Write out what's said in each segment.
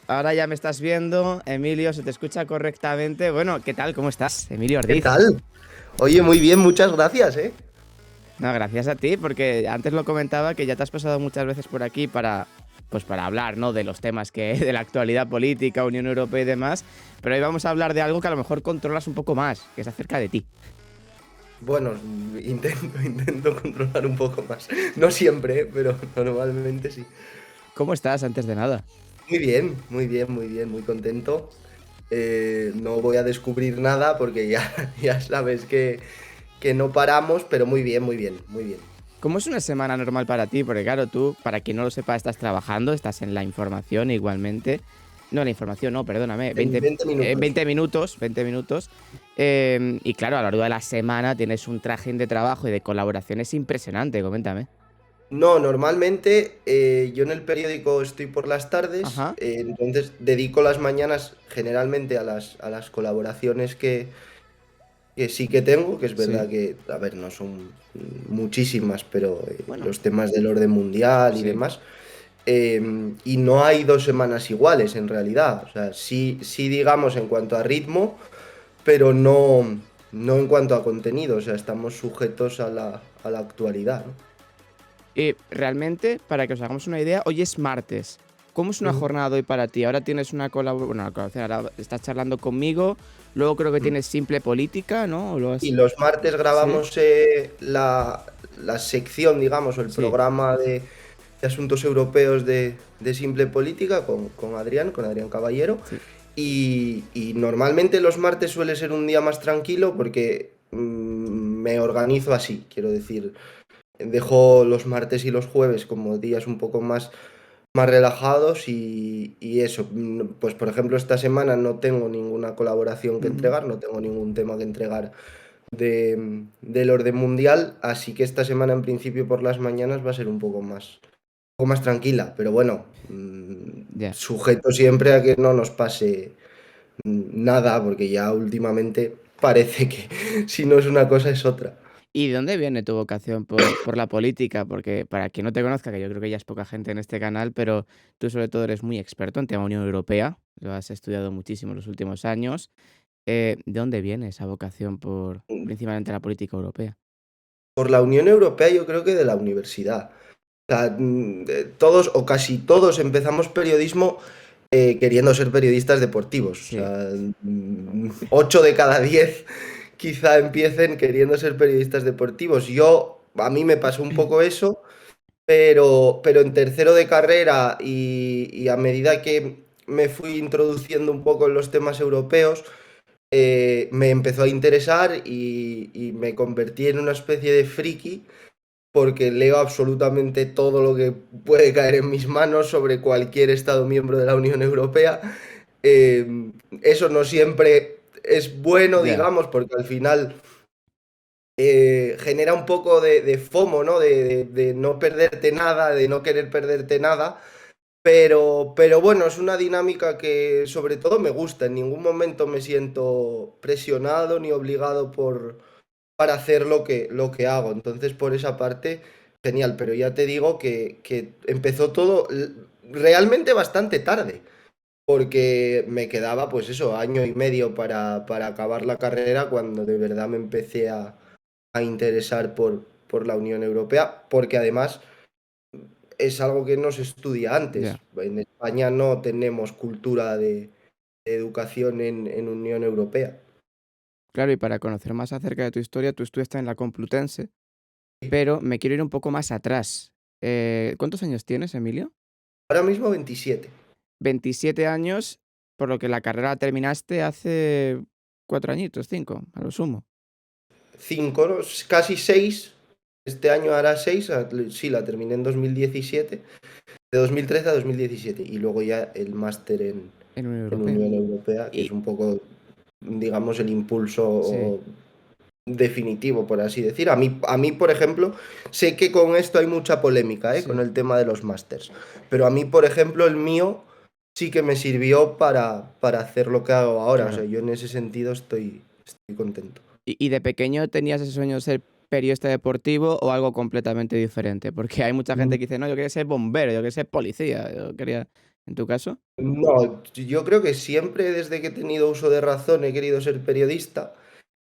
Ahora ya me estás viendo, Emilio, se te escucha correctamente. Bueno, ¿qué tal? ¿Cómo estás? Emilio ¿Qué Ordiz. tal? Oye, muy bien, muchas gracias, ¿eh? No, gracias a ti, porque antes lo comentaba que ya te has pasado muchas veces por aquí para hablar, ¿no? De los temas de la actualidad política, Unión Europea y demás. Pero hoy vamos a hablar de algo que a lo mejor controlas un poco más, que es acerca de ti. Bueno, intento controlar un poco más. No siempre, pero normalmente sí. ¿Cómo estás antes de nada? Muy bien, muy bien, muy bien, muy contento. No voy a descubrir nada porque ya, ya sabes que no paramos, pero muy bien, muy bien, muy bien. ¿Cómo es una semana normal para ti? Porque claro, tú, para quien no lo sepa, estás trabajando, estás en la información igualmente. No, la información no, perdóname. En 20 minutos. 20 minutos, 20 minutos. Y claro, a lo largo de la semana tienes un trajín de trabajo y de colaboraciones impresionante, coméntame. No, normalmente yo en el periódico estoy por las tardes, Ajá, entonces dedico las mañanas generalmente a las colaboraciones que sí que tengo, que es sí. verdad que, a ver, no son muchísimas, pero Bueno, los temas del orden mundial y sí. demás. Y no hay 2 semanas iguales en realidad. O sea, sí, sí digamos en cuanto a ritmo, pero no en cuanto a contenido. O sea, estamos sujetos a la actualidad, ¿no? Y realmente, para que os hagamos una idea, hoy es martes. ¿Cómo es una Ujú. jornada de hoy para ti? Ahora tienes una colaboración, ahora estás charlando conmigo, luego creo que tienes simple política, ¿no? ¿O lo Y has... los martes Sí, grabamos la sección, digamos, o el sí. programa de asuntos europeos de Simple Política con Adrián Caballero. Sí. Y normalmente los martes suele ser un día más tranquilo porque me organizo así, quiero decir, dejo los martes y los jueves como días un poco más relajados y eso, pues por ejemplo esta semana no tengo ninguna colaboración que Ujú. entregar, no tengo ningún tema que entregar del orden mundial, así que esta semana en principio por las mañanas va a ser un poco más tranquila, pero bueno, Ya. sujeto siempre a que no nos pase nada, porque ya últimamente parece que si no es una cosa es otra. ¿Y de dónde viene tu vocación por la política? Porque para quien no te conozca, que yo creo que ya es poca gente en este canal, pero tú sobre todo eres muy experto en tema Unión Europea, lo has estudiado muchísimo en los últimos años. ¿De dónde viene esa vocación por principalmente la política europea? Por la Unión Europea yo creo que de la universidad. O sea, todos o casi todos empezamos periodismo queriendo ser periodistas deportivos. O Sí. sea, 8 de cada 10 quizá empiecen queriendo ser periodistas deportivos. A mí me pasó un poco eso, pero en tercero de carrera y a medida que me fui introduciendo un poco en los temas europeos, me empezó a interesar y me convertí en una especie de friki porque leo absolutamente todo lo que puede caer en mis manos sobre cualquier Estado miembro de la Unión Europea. Eso no siempre es bueno, Ya. digamos, porque al final genera un poco de FOMO, ¿no? De no perderte nada, de no querer perderte nada. Pero bueno, es una dinámica que sobre todo me gusta. En ningún momento me siento presionado ni obligado para hacer lo que hago. Entonces, por esa parte, genial. Pero ya te digo que empezó todo realmente bastante tarde, porque me quedaba, pues eso, año y medio para acabar la carrera cuando de verdad me empecé a interesar por la Unión Europea, porque además es algo que no se estudia Ya. antes. En España no tenemos cultura de educación en Unión Europea. Claro, y para conocer más acerca de tu historia, tú estudiaste en la Complutense, pero me quiero ir un poco más atrás. ¿Cuántos años tienes, Emilio? Ahora mismo 27. 27 años, por lo que la carrera la terminaste hace 4 añitos, 5, a lo sumo. 5, ¿no? Casi 6. Este año hará 6. Sí, la terminé en 2017. De 2013 a 2017. Y luego ya el máster En Unión en Europea. Unión Europea, que es Y un poco, digamos, el sí, impulso definitivo, por así decir. A mí, por ejemplo, sé que con esto hay mucha polémica, con sí. el tema de los másters. Pero a mí, por ejemplo, el mío sí que me sirvió para hacer lo que hago ahora. O sea, Claro. yo en ese sentido estoy contento. ¿Y de pequeño tenías ese sueño de ser periodista deportivo o algo completamente diferente? Porque hay mucha gente que dice, no, yo quería ser bombero, yo quería ser policía, yo quería... ¿En tu caso? No, yo creo que siempre desde que he tenido uso de razón he querido ser periodista,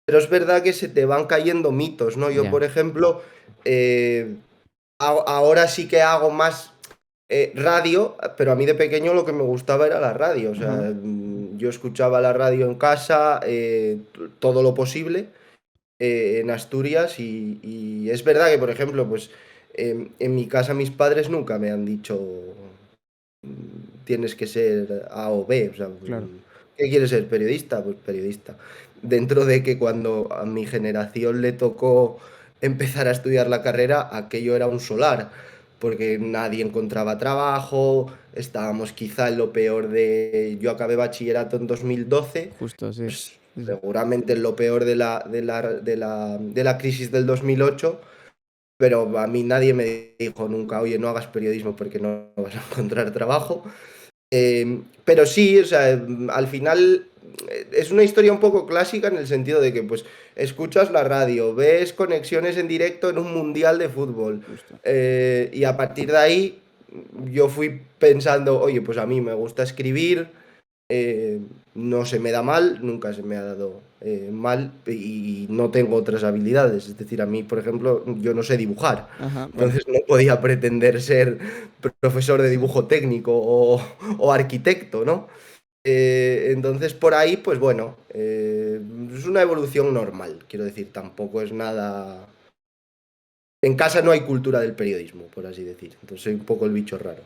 pero es verdad que se te van cayendo mitos, ¿no? Yo, Ya. por ejemplo, eh, ahora sí que hago más radio, pero a mí de pequeño lo que me gustaba era la radio. O sea, Ajá. yo escuchaba la radio en casa, todo lo posible en Asturias y es verdad que, por ejemplo, pues en mi casa mis padres nunca me han dicho tienes que ser A o B. O sea, Claro. ¿qué quieres ser? ¿Periodista? Pues periodista. Dentro de que cuando a mi generación le tocó empezar a estudiar la carrera, aquello era un solar, porque nadie encontraba trabajo, estábamos quizá en lo peor de... Yo acabé bachillerato en 2012, Justo, sí. pues Sí, sí. seguramente en lo peor de la crisis del 2008, pero a mí nadie me dijo nunca, oye, no hagas periodismo porque no vas a encontrar trabajo. Pero sí, o sea, al final es una historia un poco clásica en el sentido de que, pues, escuchas la radio, ves conexiones en directo en un mundial de fútbol, Justo. y a partir de ahí yo fui pensando, oye, pues a mí me gusta escribir, eh, no se me da mal, nunca se me ha dado mal y no tengo otras habilidades. Es decir, a mí, por ejemplo, yo no sé dibujar, Ajá, bueno. entonces no podía pretender ser profesor de dibujo técnico o arquitecto, ¿no? Entonces por ahí, pues bueno, es una evolución normal, quiero decir, tampoco es nada... En casa no hay cultura del periodismo, por así decir, entonces soy un poco el bicho raro.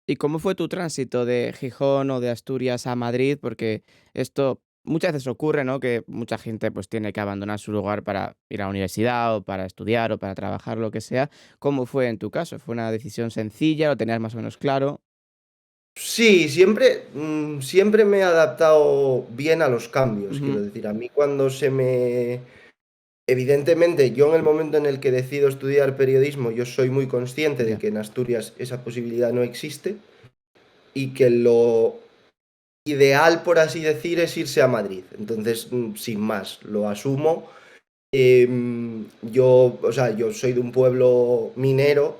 ¿Y cómo fue tu tránsito de Gijón o de Asturias a Madrid? Porque esto muchas veces ocurre, ¿no? Que mucha gente pues tiene que abandonar su lugar para ir a la universidad o para estudiar o para trabajar, lo que sea. ¿Cómo fue en tu caso? ¿Fue una decisión sencilla? ¿Lo tenías más o menos claro? Sí, siempre me he adaptado bien a los cambios, quiero Ujú. decir, a mí cuando se me... Evidentemente, yo en el momento en el que decido estudiar periodismo, yo soy muy consciente de Ya, que en Asturias esa posibilidad no existe y que lo ideal, por así decir, es irse a Madrid. Entonces, sin más, lo asumo. Yo, o sea, yo soy de un pueblo minero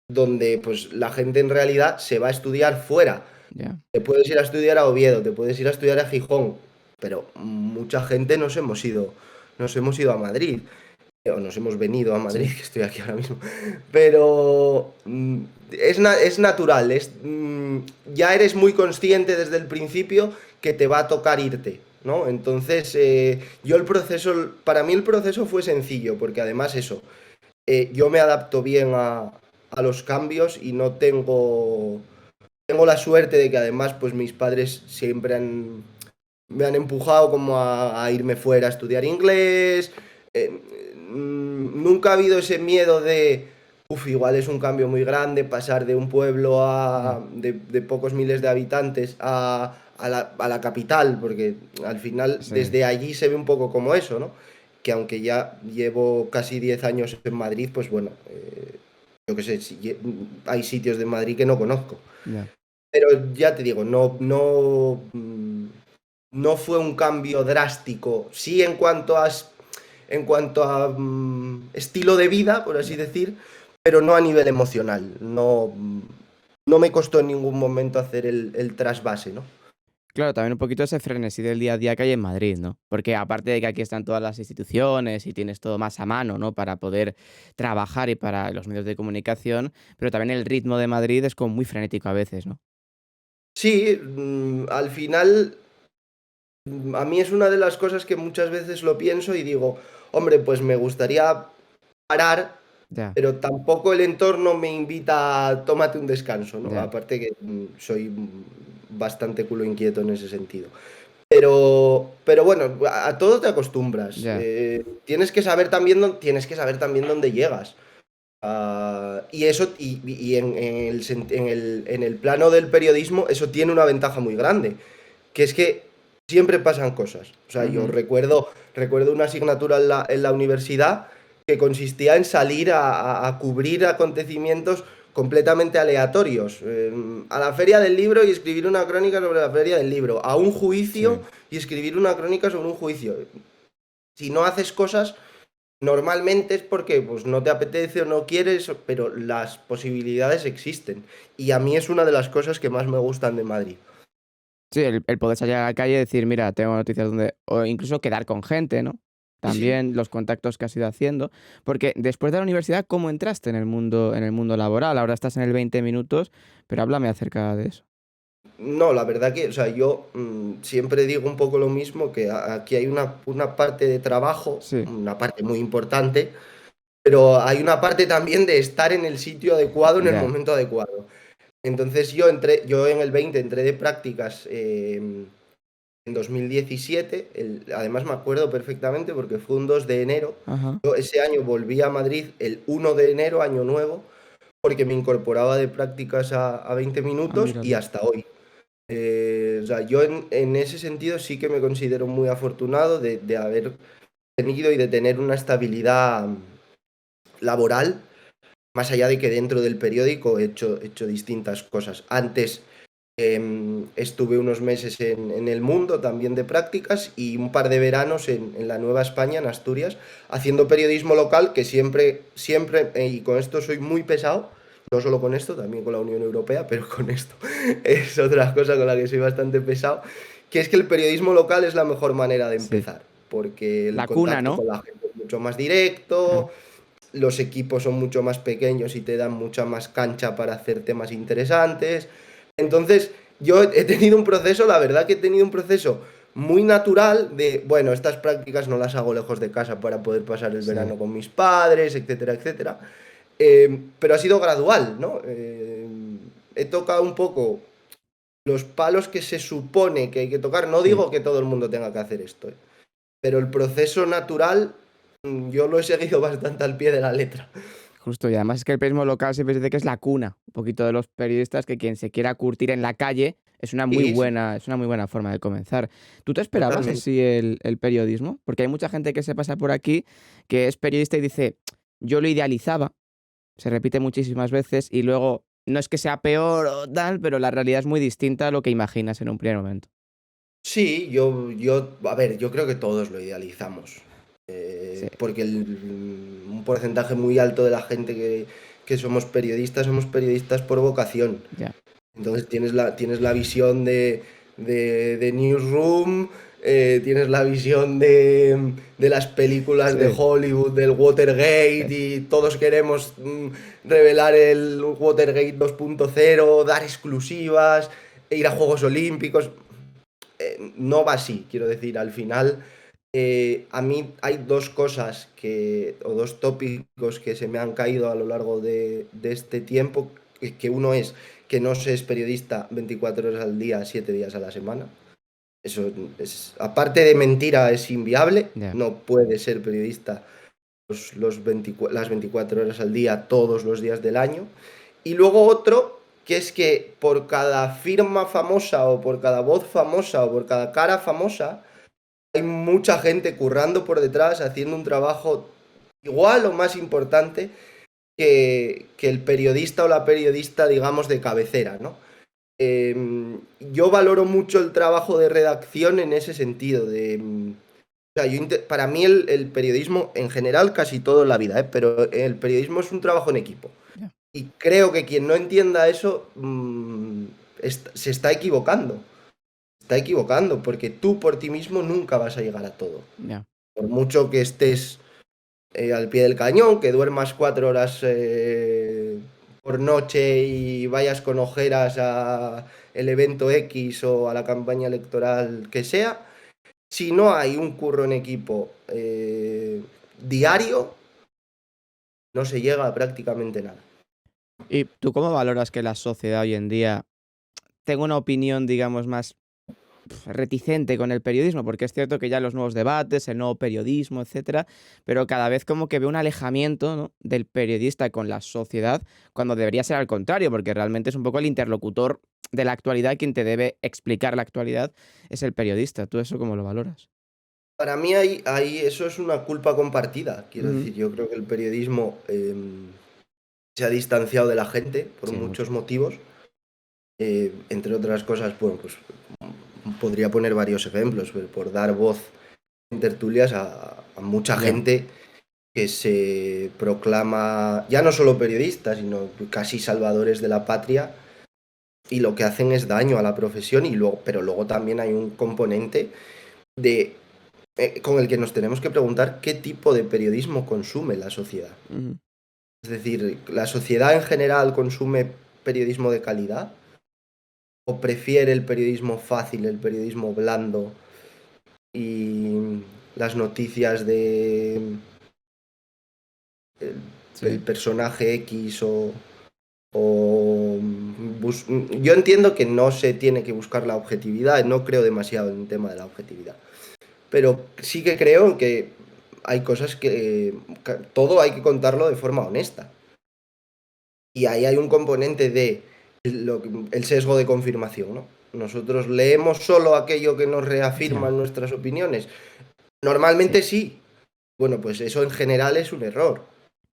donde pues la gente en realidad se va a estudiar fuera. ya. Te puedes ir a estudiar a Oviedo, te puedes ir a estudiar a Gijón, pero mucha gente nos hemos ido a Madrid, o nos hemos venido a Madrid, Sí. que estoy aquí ahora mismo. Pero es natural, ya eres muy consciente desde el principio que te va a tocar irte, ¿no? Entonces, para mí el proceso fue sencillo, porque además eso, yo me adapto bien a los cambios y no tengo la suerte de que además pues mis padres siempre me han empujado como a irme fuera a estudiar inglés. Nunca ha habido ese miedo de, igual es un cambio muy grande pasar de un pueblo Ya. de pocos miles de habitantes a la capital, porque al final Sí. desde allí se ve un poco como eso, ¿no? Que aunque ya llevo casi 10 años en Madrid, pues bueno, yo qué sé, hay sitios de Madrid que no conozco. Ya. Pero ya te digo, no fue un cambio drástico. Sí en cuanto a estilo de vida, por así Ya. decir, pero no a nivel emocional. No me costó en ningún momento hacer el trasvase, ¿no? Claro, también un poquito ese frenesí del día a día que hay en Madrid, ¿no? Porque aparte de que aquí están todas las instituciones y tienes todo más a mano, ¿no? Para poder trabajar y para los medios de comunicación, pero también el ritmo de Madrid es como muy frenético a veces, ¿no? Sí, al final, a mí es una de las cosas que muchas veces lo pienso y digo, hombre, pues me gustaría parar, Ya, pero tampoco el entorno me invita a tómate un descanso, ¿no? ya, Aparte que soy bastante culo inquieto en ese sentido. Pero bueno, a todo te acostumbras. ya. Tienes que saber también dónde llegas. Y eso, y en el plano del periodismo, eso tiene una ventaja muy grande, que es que siempre pasan cosas. O sea, yo Ujú. recuerdo una asignatura en la universidad que consistía en salir a cubrir acontecimientos completamente aleatorios. A la feria del libro y escribir una crónica sobre la feria del libro. A un juicio Sí, y escribir una crónica sobre un juicio. Si no haces cosas, normalmente es porque pues, no te apetece o no quieres, pero las posibilidades existen. Y a mí es una de las cosas que más me gustan de Madrid. Sí, el poder salir a la calle y decir: "Mira, tengo noticias donde", o incluso quedar con gente, ¿no? Sí, sí. También los contactos que has ido haciendo. Porque después de la universidad, ¿cómo entraste en el mundo laboral? Ahora estás en el 20 minutos, pero háblame acerca de eso. No, la verdad que, o sea, yo siempre digo un poco lo mismo, que aquí hay una parte de trabajo, Sí, una parte muy importante, pero hay una parte también de estar en el sitio adecuado en el ya. momento adecuado. Entonces yo en el 20 entré de prácticas en 2017, además me acuerdo perfectamente porque fue un 2 de enero. Ajá. Yo ese año volví a Madrid el 1 de enero, año nuevo, porque me incorporaba de prácticas a 20 Ah, minutos y míralo. hasta hoy. O sea, yo en ese sentido sí que me considero muy afortunado de haber tenido y de tener una estabilidad laboral, más allá de que dentro del periódico he hecho distintas cosas. Antes estuve unos meses en El Mundo también de prácticas y un par de veranos en la Nueva España, en Asturias, haciendo periodismo local, que siempre, y con esto soy muy pesado, no solo con esto, también con la Unión Europea, pero con esto es otra cosa con la que soy bastante pesado, que es que el periodismo local es la mejor manera de Sí. empezar, porque el La cuna, contacto ¿no? con la gente es mucho más Claro. directo, los equipos son mucho más pequeños y te dan mucha más cancha para hacer temas interesantes. Entonces, yo he tenido un proceso, la verdad que he tenido un proceso muy natural de, bueno, estas prácticas no las hago lejos de casa para poder pasar el Sí. verano con mis padres, etcétera, etcétera. Pero ha sido gradual, ¿no? He tocado un poco los palos que se supone que hay que tocar. No Sí. digo que todo el mundo tenga que hacer esto, pero el proceso natural yo lo he seguido bastante al pie de la letra. Justo, y además es que el periodismo local siempre se dice que es la cuna, un poquito de los periodistas, que quien se quiera curtir en la calle Sí, sí, es una muy buena forma de comenzar. ¿Tú te esperabas totalmente. así el periodismo? Porque hay mucha gente que se pasa por aquí que es periodista y dice, yo lo idealizaba, se repite muchísimas veces y luego no es que sea peor o tal, pero la realidad es muy distinta a lo que imaginas en un primer momento. Sí, a ver, yo creo que todos lo idealizamos, Sí, porque un porcentaje muy alto de la gente que somos periodistas por vocación. ya. Entonces tienes la visión de Newsroom, tienes la visión de las películas de Sí, Hollywood, del Watergate, es y todos queremos revelar el Watergate 2.0, dar exclusivas, ir a Juegos Olímpicos. No va así, quiero decir, al final a mí hay dos cosas o dos tópicos que se me han caído a lo largo de este tiempo, que uno es que no se es periodista 24 horas al día, 7 días a la semana. Eso es, aparte de mentira, es inviable. ya. No puede ser periodista las 24 horas al día, todos los días del año. Y luego otro, que es que por cada firma famosa o por cada voz famosa o por cada cara famosa, hay mucha gente currando por detrás, haciendo un trabajo igual o más importante que el periodista o la periodista, digamos, de cabecera, ¿no? Yo valoro mucho el trabajo de redacción en ese sentido, o sea, para mí el periodismo, en general, casi todo en la vida, pero el periodismo es un trabajo en equipo. Ya, Y creo que quien no entienda eso se está equivocando. Está equivocando, porque tú por ti mismo nunca vas a llegar a todo. ya. Por mucho que estés al pie del cañón, que duermas 4 horas por noche y vayas con ojeras a el evento X o a la campaña electoral que sea, si no hay un curro en equipo diario, no se llega a prácticamente nada. ¿Y tú cómo valoras que la sociedad hoy en día tenga una opinión, digamos, más reticente con el periodismo? Porque es cierto que ya los nuevos debates, el nuevo periodismo, etcétera, pero cada vez como que veo un alejamiento, ¿no?, del periodista con la sociedad, cuando debería ser al contrario, porque realmente es un poco el interlocutor de la actualidad, quien te debe explicar la actualidad es el periodista. ¿Tú eso cómo lo valoras? Para mí eso es una culpa compartida. Quiero Ujú. decir, yo creo que el periodismo se ha distanciado de la gente por Sí, muchos mucho. motivos. Entre otras cosas, bueno, pues podría poner varios ejemplos, pero por dar voz en tertulias a mucha Ya. gente que se proclama ya no solo periodistas, sino casi salvadores de la patria, y lo que hacen es daño a la profesión, pero luego también hay un componente de, con el que nos tenemos que preguntar qué tipo de periodismo consume la sociedad. Ujú. Es decir, ¿la sociedad en general consume periodismo de calidad? ¿O prefiere el periodismo fácil, el periodismo blando y las noticias de el Sí, personaje X yo entiendo que no se tiene que buscar la objetividad, no creo demasiado en el tema de la objetividad, pero sí que creo que hay cosas que todo hay que contarlo de forma honesta. Y ahí hay un componente de el sesgo de confirmación, ¿no? Nosotros leemos solo aquello que nos ya, reafirman nuestras opiniones. sí, Normalmente sí. Bueno, pues eso en general es un error,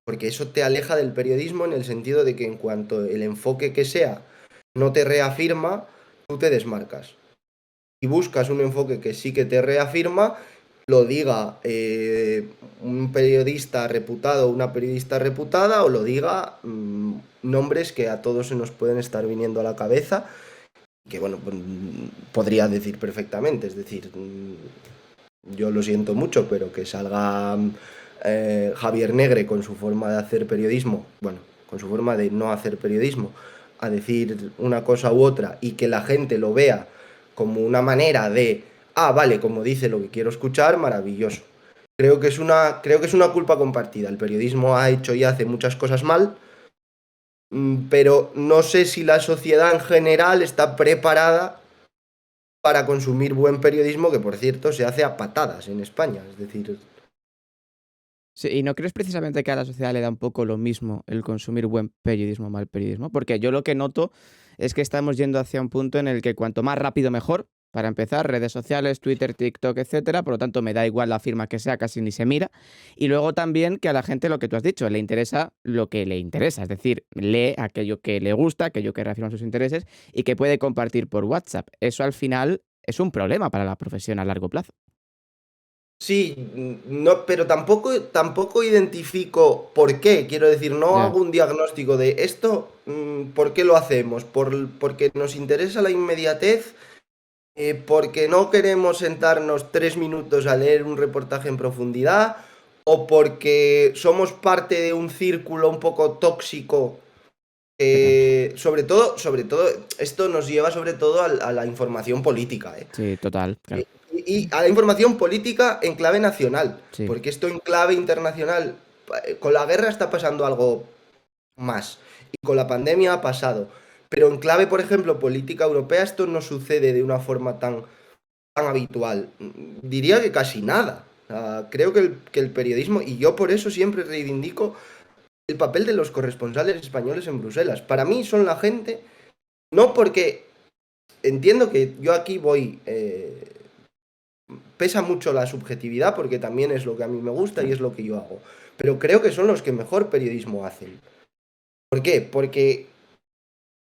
porque eso te aleja del periodismo en el sentido de que en cuanto el enfoque que sea no te reafirma, tú te desmarcas. Y buscas un enfoque que sí que te reafirma, lo diga un periodista reputado o una periodista reputada, o lo diga nombres que a todos se nos pueden estar viniendo a la cabeza, que bueno, pues, podría decir perfectamente. Es decir, yo lo siento mucho, pero que salga Javier Negre con su forma de hacer periodismo, bueno, con su forma de no hacer periodismo, a decir una cosa u otra y que la gente lo vea como una manera de, ah, vale, como dice lo que quiero escuchar, maravilloso. Creo que es una culpa compartida. El periodismo ha hecho y hace muchas cosas mal, pero no sé si la sociedad en general está preparada para consumir buen periodismo, que por cierto se hace a patadas en España. Es decir, sí, ¿y no crees precisamente que a la sociedad le da un poco lo mismo el consumir buen periodismo o mal periodismo? Porque yo lo que noto es que estamos yendo hacia un punto en el que cuanto más rápido mejor, para empezar, redes sociales, Twitter, TikTok, etcétera, por lo tanto me da igual la firma que sea, casi ni se mira. Y luego también que a la gente lo que tú has dicho, le interesa lo que le interesa, es decir, lee aquello que le gusta, aquello que reafirma sus intereses y que puede compartir por WhatsApp. Eso al final es un problema para la profesión a largo plazo. sí, no, pero tampoco identifico por qué. Quiero decir, no Ya, hago un diagnóstico de esto, ¿por qué lo hacemos? Porque nos interesa la inmediatez, porque no queremos sentarnos 3 minutos a leer un reportaje en profundidad, o porque somos parte de un círculo un poco tóxico. ya. Sobre todo, esto nos lleva sobre todo a la información política, ¿eh? Sí, total, claro. Y a la información política en clave nacional, Sí. porque esto en clave internacional, con la guerra está pasando algo más, y con la pandemia ha pasado, pero en clave, por ejemplo, política europea, esto no sucede de una forma tan habitual. Diría que casi nada. O sea, creo que el periodismo, y yo por eso siempre reivindico el papel de los corresponsales españoles en Bruselas. Para mí son la gente, no porque entiendo que yo aquí voy, pesa mucho la subjetividad porque también es lo que a mí me gusta y Claro. es lo que yo hago, pero creo que son los que mejor periodismo hacen. ¿Por qué? Porque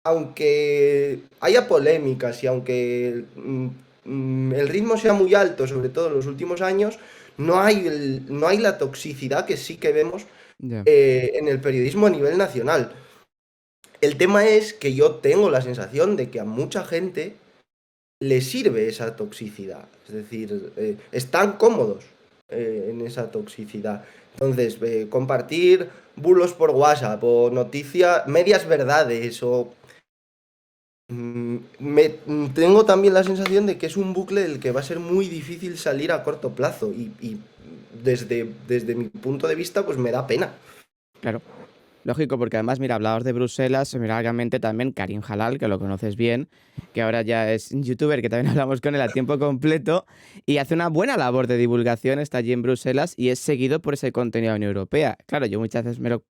aunque haya polémicas y aunque el ritmo sea muy alto, sobre todo en los últimos años, no hay la toxicidad que sí que vemos Ya, en el periodismo a nivel nacional. El tema es que yo tengo la sensación de que a mucha gente le sirve esa toxicidad. Es decir, están cómodos en esa toxicidad. Entonces, compartir bulos por WhatsApp o noticias, medias verdades o... tengo también la sensación de que es un bucle del que va a ser muy difícil salir a corto plazo y desde mi punto de vista pues me da pena. claro. Lógico, porque además, mira, hablabas de Bruselas, mira, vagamente también Karim Halal, que lo conoces bien, que ahora ya es un youtuber, que también hablamos con él a tiempo completo, y hace una buena labor de divulgación, está allí en Bruselas, y es seguido por ese contenido de la Unión Europea. Claro, yo muchas veces me lo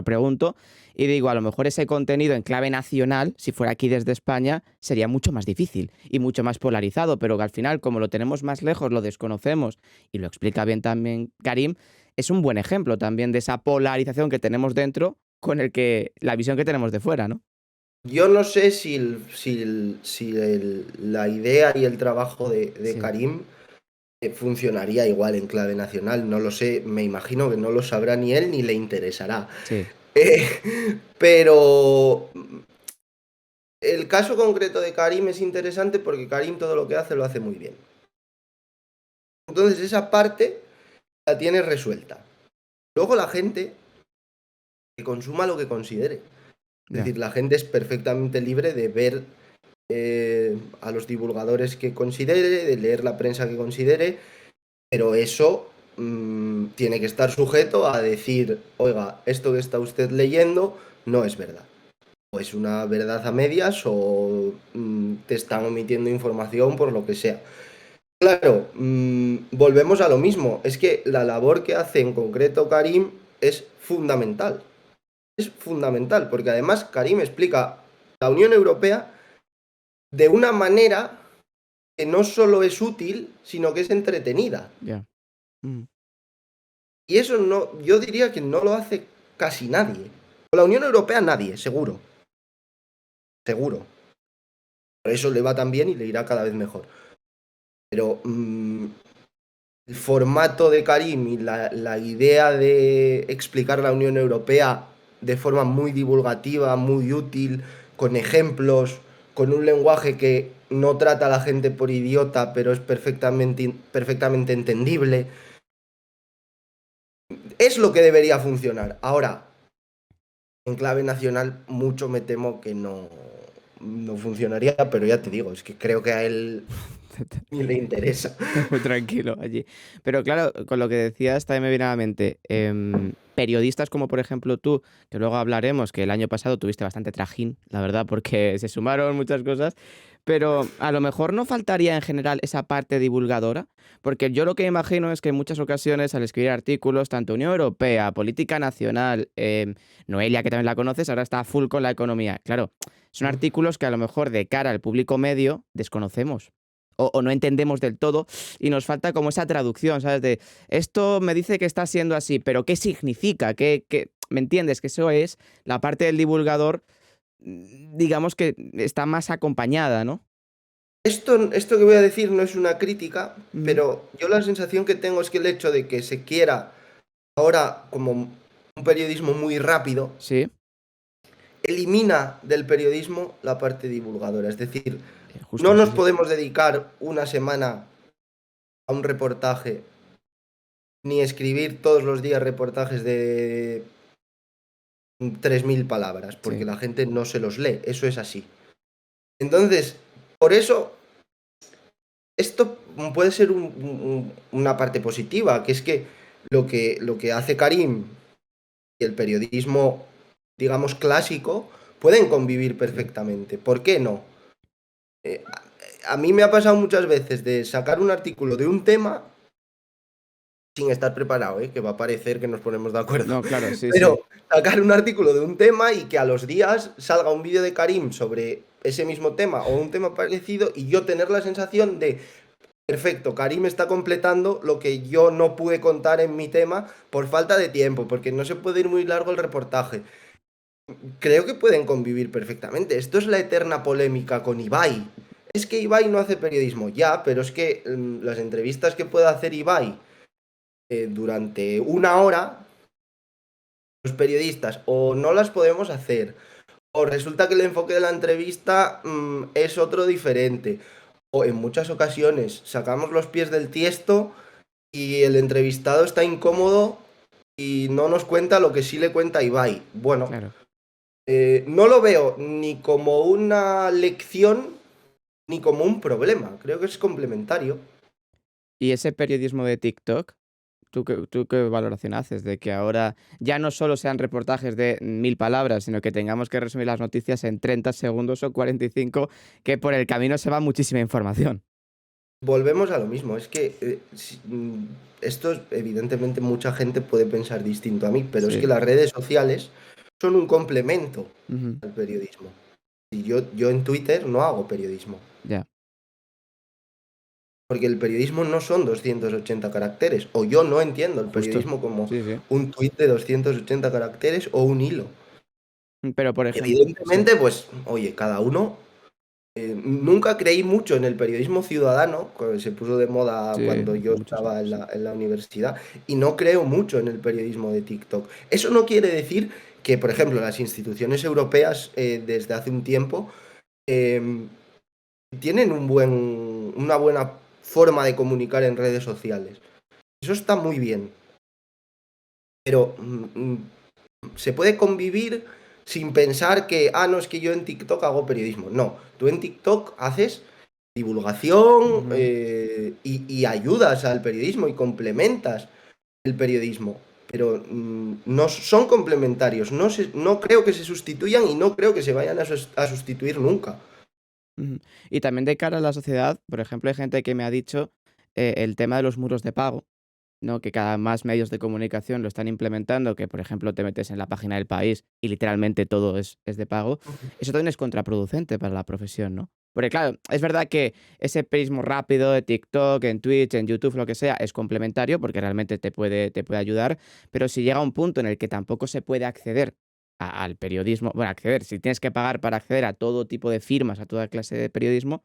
pregunto, y digo, a lo mejor ese contenido en clave nacional, si fuera aquí desde España, sería mucho más difícil y mucho más polarizado, pero que al final, como lo tenemos más lejos, lo desconocemos, y lo explica bien también Karim, es un buen ejemplo también de esa polarización que tenemos dentro con el que la visión que tenemos de fuera, ¿no? Yo no sé si la idea y el trabajo de Sí, Karim funcionaría igual en clave nacional, no lo sé, me imagino que no lo sabrá ni él ni le interesará. Sí, Pero el caso concreto de Karim es interesante porque Karim todo lo hace muy bien. Entonces esa parte la tiene resuelta. Luego la gente que consuma lo que considere. Es ya, decir, la gente es perfectamente libre de ver a los divulgadores que considere, de leer la prensa que considere, pero eso tiene que estar sujeto a decir, oiga, esto que está usted leyendo no es verdad. O es una verdad a medias o te están omitiendo información por lo que sea. Claro, volvemos a lo mismo. Es que la labor que hace en concreto Karim es fundamental. Es fundamental, porque además Karim explica la Unión Europea de una manera que no solo es útil, sino que es entretenida. ya. Mm, Y eso no, yo diría que no lo hace casi nadie. Con la Unión Europea nadie, seguro, seguro. Por eso le va tan bien y le irá cada vez mejor. Pero el formato de Karim y la idea de explicar la Unión Europea de forma muy divulgativa, muy útil, con ejemplos, con un lenguaje que no trata a la gente por idiota, pero es perfectamente entendible, es lo que debería funcionar. Ahora, en clave nacional, mucho me temo que no funcionaría, pero ya te digo, es que creo que a él ni le interesa. Está muy tranquilo allí. Pero claro, con lo que decías también me viene a la mente, periodistas como por ejemplo tú, que luego hablaremos, que el año pasado tuviste bastante trajín, la verdad, porque se sumaron muchas cosas, pero a lo mejor no faltaría en general esa parte divulgadora, porque yo lo que imagino es que en muchas ocasiones al escribir artículos, tanto Unión Europea, política nacional, Noelia, que también la conoces, ahora está full con la economía. Claro, son artículos que a lo mejor de cara al público medio desconocemos o no entendemos del todo y nos falta como esa traducción, ¿sabes? De esto me dice que está siendo así, pero ¿qué significa? ¿Me entiendes? Que eso es la parte del divulgador, digamos que está más acompañada, ¿no? Esto que voy a decir no es una crítica, Ujú. pero yo la sensación que tengo es que el hecho de que se quiera ahora como un periodismo muy rápido, Sí, elimina del periodismo la parte divulgadora. Es decir, no justo, nos sí, sí. podemos dedicar una semana a un reportaje, ni escribir todos los días reportajes de 3.000 palabras, porque Sí, la gente no se los lee. Eso es así. Entonces, por eso esto puede ser una parte positiva, que es que lo que hace Karim y el periodismo, digamos, clásico, pueden convivir sí. perfectamente. ¿Por qué no? A mí me ha pasado muchas veces de sacar un artículo de un tema sin estar preparado, ¿eh? Que va a parecer que nos ponemos de acuerdo. No, claro, sí, sí. Pero sacar un artículo de un tema y que a los días salga un vídeo de Karim sobre ese mismo tema o un tema parecido y yo tener la sensación de, perfecto, Karim está completando lo que yo no pude contar en mi tema por falta de tiempo, porque no se puede ir muy largo el reportaje. Creo que pueden convivir perfectamente. Esto es la eterna polémica con Ibai. Es que Ibai no hace periodismo ya, pero es que las entrevistas que puede hacer Ibai durante una hora, los periodistas o no las podemos hacer, o resulta que el enfoque de la entrevista es otro diferente, o en muchas ocasiones sacamos los pies del tiesto y el entrevistado está incómodo y no nos cuenta lo que sí le cuenta Ibai. Bueno, Claro. no lo veo ni como una lección ni como un problema. Creo que es complementario. Y ese periodismo de TikTok, ¿tú qué valoración haces de que ahora ya no solo sean reportajes de 1000 palabras, sino que tengamos que resumir las noticias en 30 segundos o 45, que por el camino se va muchísima información? Volvemos a lo mismo. Es que esto, evidentemente, mucha gente puede pensar distinto a mí, pero es que Sí. las redes sociales son un complemento Ujú. al periodismo. Y yo en Twitter no hago periodismo. Ya, Porque el periodismo no son 280 caracteres. O yo no entiendo el justo. periodismo como Sí, sí. un tuit de 280 caracteres o un hilo. Pero, por ejemplo sí. Evidentemente, pues, oye, cada uno. Nunca creí mucho en el periodismo ciudadano, que se puso de moda Sí, cuando yo muchos estaba años, sí. en la universidad, y no creo mucho en el periodismo de TikTok. Eso no quiere decir que, por ejemplo, las instituciones europeas desde hace un tiempo eh, tienen una buena forma de comunicar en redes sociales. Eso está muy bien, pero se puede convivir sin pensar que, no, es que yo en TikTok hago periodismo. No, tú en TikTok haces divulgación Ujú, y ayudas al periodismo y complementas el periodismo. Pero no son complementarios, no creo que se sustituyan y no creo que se vayan a sustituir nunca. ujú. Y también de cara a la sociedad, por ejemplo, hay gente que me ha dicho el tema de los muros de pago, ¿no? Que cada más medios de comunicación lo están implementando, que por ejemplo te metes en la página del país y literalmente todo es de pago. Eso también es contraproducente para la profesión, ¿no? Porque claro, es verdad que ese periodismo rápido de TikTok, en Twitch, en YouTube, lo que sea, es complementario porque realmente te puede ayudar, pero si llega un punto en el que tampoco se puede acceder al periodismo, bueno, acceder, si tienes que pagar para acceder a todo tipo de firmas, a toda clase de periodismo,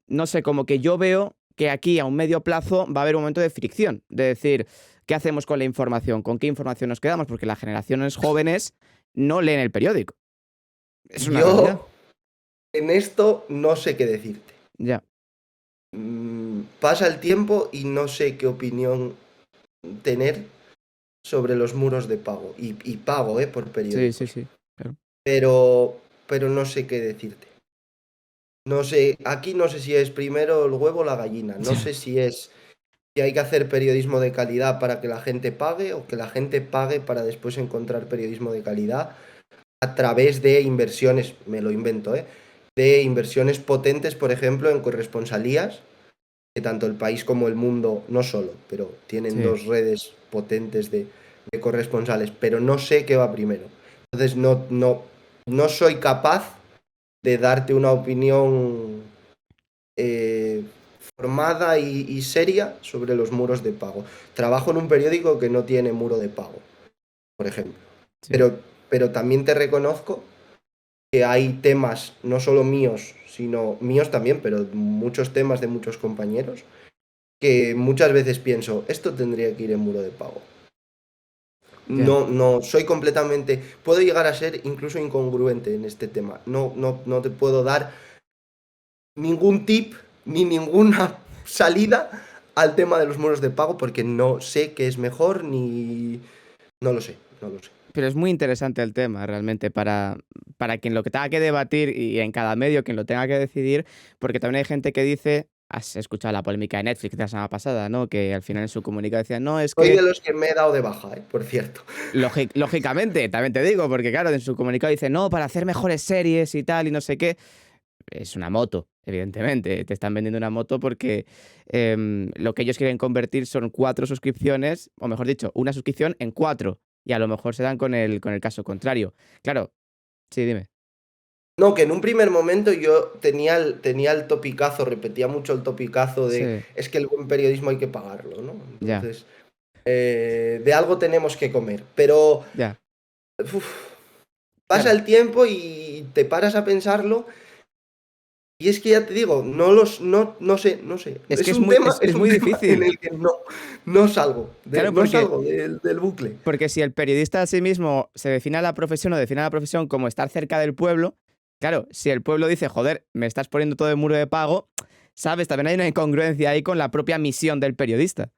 no sé, como que yo veo que aquí a un medio plazo va a haber un momento de fricción, de decir, ¿qué hacemos con la información? ¿Con qué información nos quedamos? Porque las generaciones jóvenes no leen el periódico. Es una realidad. Yo en esto no sé qué decirte. Ya. Pasa el tiempo y no sé qué opinión tener sobre los muros de pago. Y pago, por Sí, sí, periódicos. sí. Claro. Pero, pero no sé qué decirte. No sé, aquí no sé si es primero el huevo o la gallina. No Ya. sé si es que hay que hacer periodismo de calidad para que la gente pague o que la gente pague para después encontrar periodismo de calidad a través de inversiones, me lo invento, de inversiones potentes, por ejemplo, en corresponsalías, que tanto el país como el mundo, no solo, pero tienen Sí. dos redes potentes de corresponsales, pero no sé qué va primero. Entonces no soy capaz de darte una opinión eh, formada y seria sobre los muros de pago. Trabajo en un periódico que no tiene muro de pago, por ejemplo. Sí. Pero también te reconozco que hay temas, no solo míos, sino míos también, pero muchos temas de muchos compañeros, que muchas veces pienso, esto tendría que ir en muro de pago. Ya. No, soy completamente, puedo llegar a ser incluso incongruente en este tema. No te puedo dar ningún tip ni ninguna salida al tema de los muros de pago porque no sé qué es mejor ni... No lo sé, no lo sé. Pero es muy interesante el tema realmente para quien lo que tenga que debatir y en cada medio quien lo tenga que decidir, porque también hay gente que dice, has escuchado la polémica de Netflix de la semana pasada, ¿no? Que al final en su comunicado decían, no, es Soy que de los que me he dado de baja, por cierto. lógicamente, también te digo, porque claro, en su comunicado dice, no, para hacer mejores series y tal y no sé qué. Es una moto, evidentemente. Te están vendiendo una moto porque lo que ellos quieren convertir son 4 suscripciones, o mejor dicho, una suscripción en 4. Y a lo mejor se dan con el caso contrario. Claro, sí, dime. No, que en un primer momento yo tenía el topicazo, repetía mucho el topicazo de Sí, es que el buen periodismo hay que pagarlo, ¿no? ya, Entonces, de algo tenemos que comer. Pero ya. uf, pasa Claro. el tiempo y te paras a pensarlo. Y es que ya te digo, no sé. Es que Es es un muy, tema, es, es es un muy tema en difícil. el que no salgo, Claro, no porque, salgo del bucle. porque si el periodista a sí mismo se define a la profesión o define a la profesión como estar cerca del pueblo, claro, si el pueblo dice, joder, me estás poniendo todo el muro de pago, ¿sabes? También hay una incongruencia ahí con la propia misión del periodista.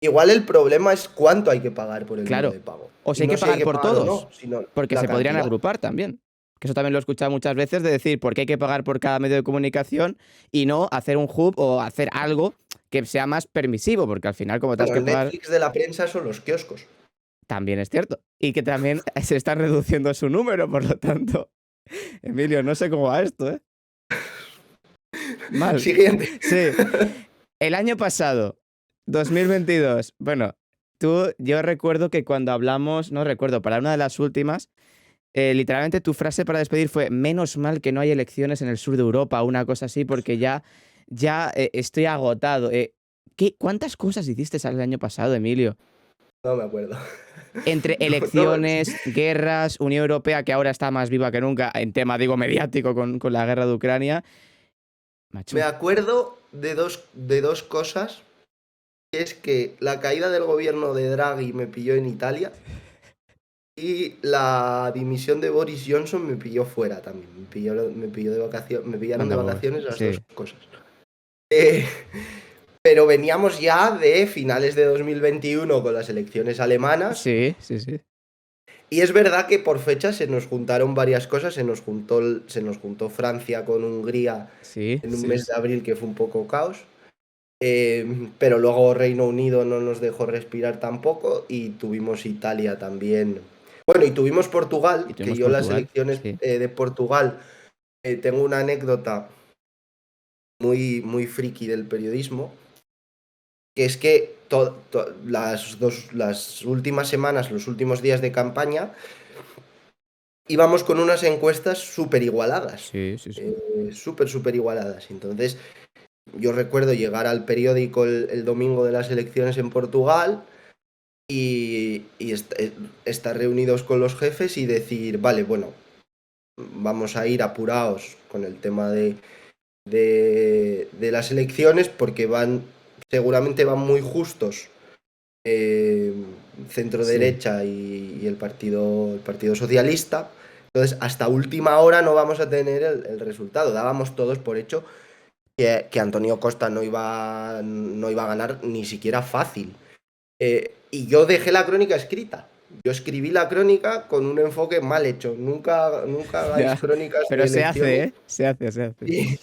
Igual el problema es cuánto hay que pagar por el muro Claro. de pago. O si Y hay no que si hay pagar que por pagar o todos, no, sino porque la se podrían cantidad. agrupar también. Que eso también lo he escuchado muchas veces de decir por qué hay que pagar por cada medio de comunicación y no hacer un hub o hacer algo que sea más permisivo, porque al final, como tengas Bueno, que el pagar, Netflix de la prensa son los kioscos. también es cierto. Y que también se está reduciendo su número, por lo tanto. Emilio, no sé cómo va esto, ¿eh? Mal. Siguiente. Sí. El año pasado, 2022, bueno, yo recuerdo que cuando hablamos, no recuerdo, para una de las últimas, literalmente tu frase para despedir fue: menos mal que no hay elecciones en el sur de Europa, una cosa así, porque ya estoy agotado. ¿Cuántas cosas hiciste el año pasado, Emilio? No me acuerdo. Entre No, elecciones, guerras, Unión Europea, que ahora está más viva que nunca en tema, digo, mediático con la guerra de Ucrania. me Macho, acuerdo de dos cosas, que es que la caída del gobierno de Draghi me pilló en Italia y la dimisión de Boris Johnson me pilló fuera también. Me pilló de vacaciones, me pillaron de anda pues. vacaciones las dos Sí, cosas. Eh, pero veníamos ya de finales de 2021 con las elecciones alemanas. sí, sí, sí. Y es verdad que por fecha se nos juntaron varias cosas, se nos juntó Francia con Hungría Sí, en un sí, mes sí. de abril que fue un poco caos, pero luego Reino Unido no nos dejó respirar tampoco y tuvimos Italia también. Bueno, y tuvimos Y Portugal, que tuvimos yo las Portugal. elecciones Sí, de Portugal tengo una anécdota muy, muy friki del periodismo, que es que las últimas semanas, los últimos días de campaña, íbamos con unas encuestas súper igualadas. sí, sí, sí. Súper, súper igualadas. Entonces, yo recuerdo llegar al periódico el domingo de las elecciones en Portugal y estar reunidos con los jefes y decir, vale, bueno, vamos a ir apurados con el tema de las elecciones porque seguramente van muy justos, eh, centro Sí, derecha y el partido socialista. Entonces, hasta última hora no vamos a tener el resultado. Dábamos todos por hecho que Antonio Costa no iba a ganar ni siquiera fácil. Y yo dejé la crónica escrita. Yo escribí la crónica con un enfoque mal hecho. Nunca, nunca hagáis ya. crónicas de Pero se hace, elecciones ¿eh? Se hace, se hace. y-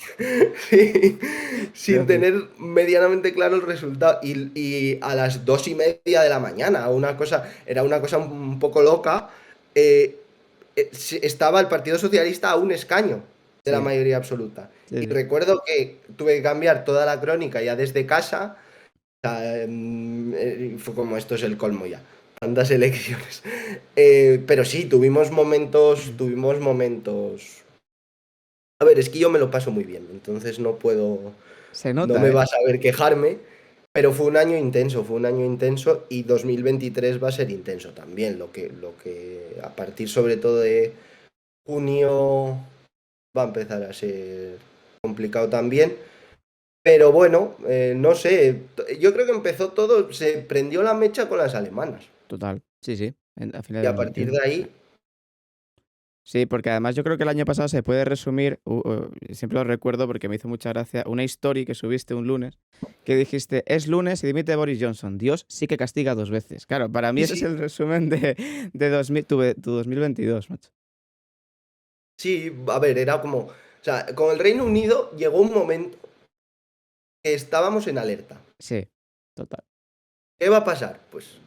sí, Se sin hace. tener medianamente claro el resultado. Y a las 2:30 de la mañana, era una cosa un poco loca, eh, estaba el Partido Socialista a un escaño de la Sí, mayoría absoluta. sí, Y sí. recuerdo que tuve que cambiar toda la crónica ya desde casa. O sea, fue como esto es el colmo ya. Tantas elecciones. Pero sí, tuvimos momentos. A ver, es que yo me lo paso muy bien, entonces Se no nota, me ¿eh? vas a ver quejarme, pero fue un año intenso y 2023 va a ser intenso también, lo que a partir sobre todo de junio va a empezar a ser complicado también, pero bueno, no sé, yo creo que empezó todo, se prendió la mecha con las alemanas Total. Sí, sí. A y finales a del partir 21. de ahí, Sí, porque además yo creo que el año pasado se puede resumir, siempre lo recuerdo porque me hizo mucha gracia, una story que subiste un lunes, que dijiste, es lunes y dimite Boris Johnson, Dios sí que castiga dos veces. Claro, para mí sí, ese es sí, el resumen de 2000, tu 2022, macho. sí, a ver, era como, o sea, con el Reino Unido llegó un momento que estábamos en alerta. Sí, total. ¿Qué va a pasar? Pues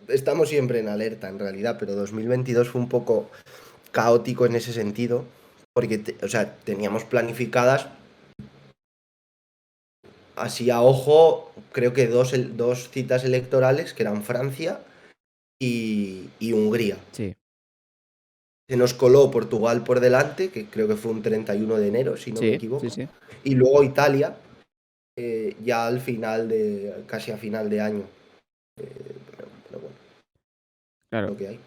estamos siempre en alerta en realidad, pero 2022 fue un poco caótico en ese sentido, porque o sea, teníamos planificadas así a ojo, creo que dos citas electorales, que eran Francia y Hungría. Sí, Se nos coló Portugal por delante, que creo que fue un 31 de enero, si no me sí, sí, equivoco, sí. y luego Italia, ya casi a final de año. Pero bueno, Claro. lo que hay.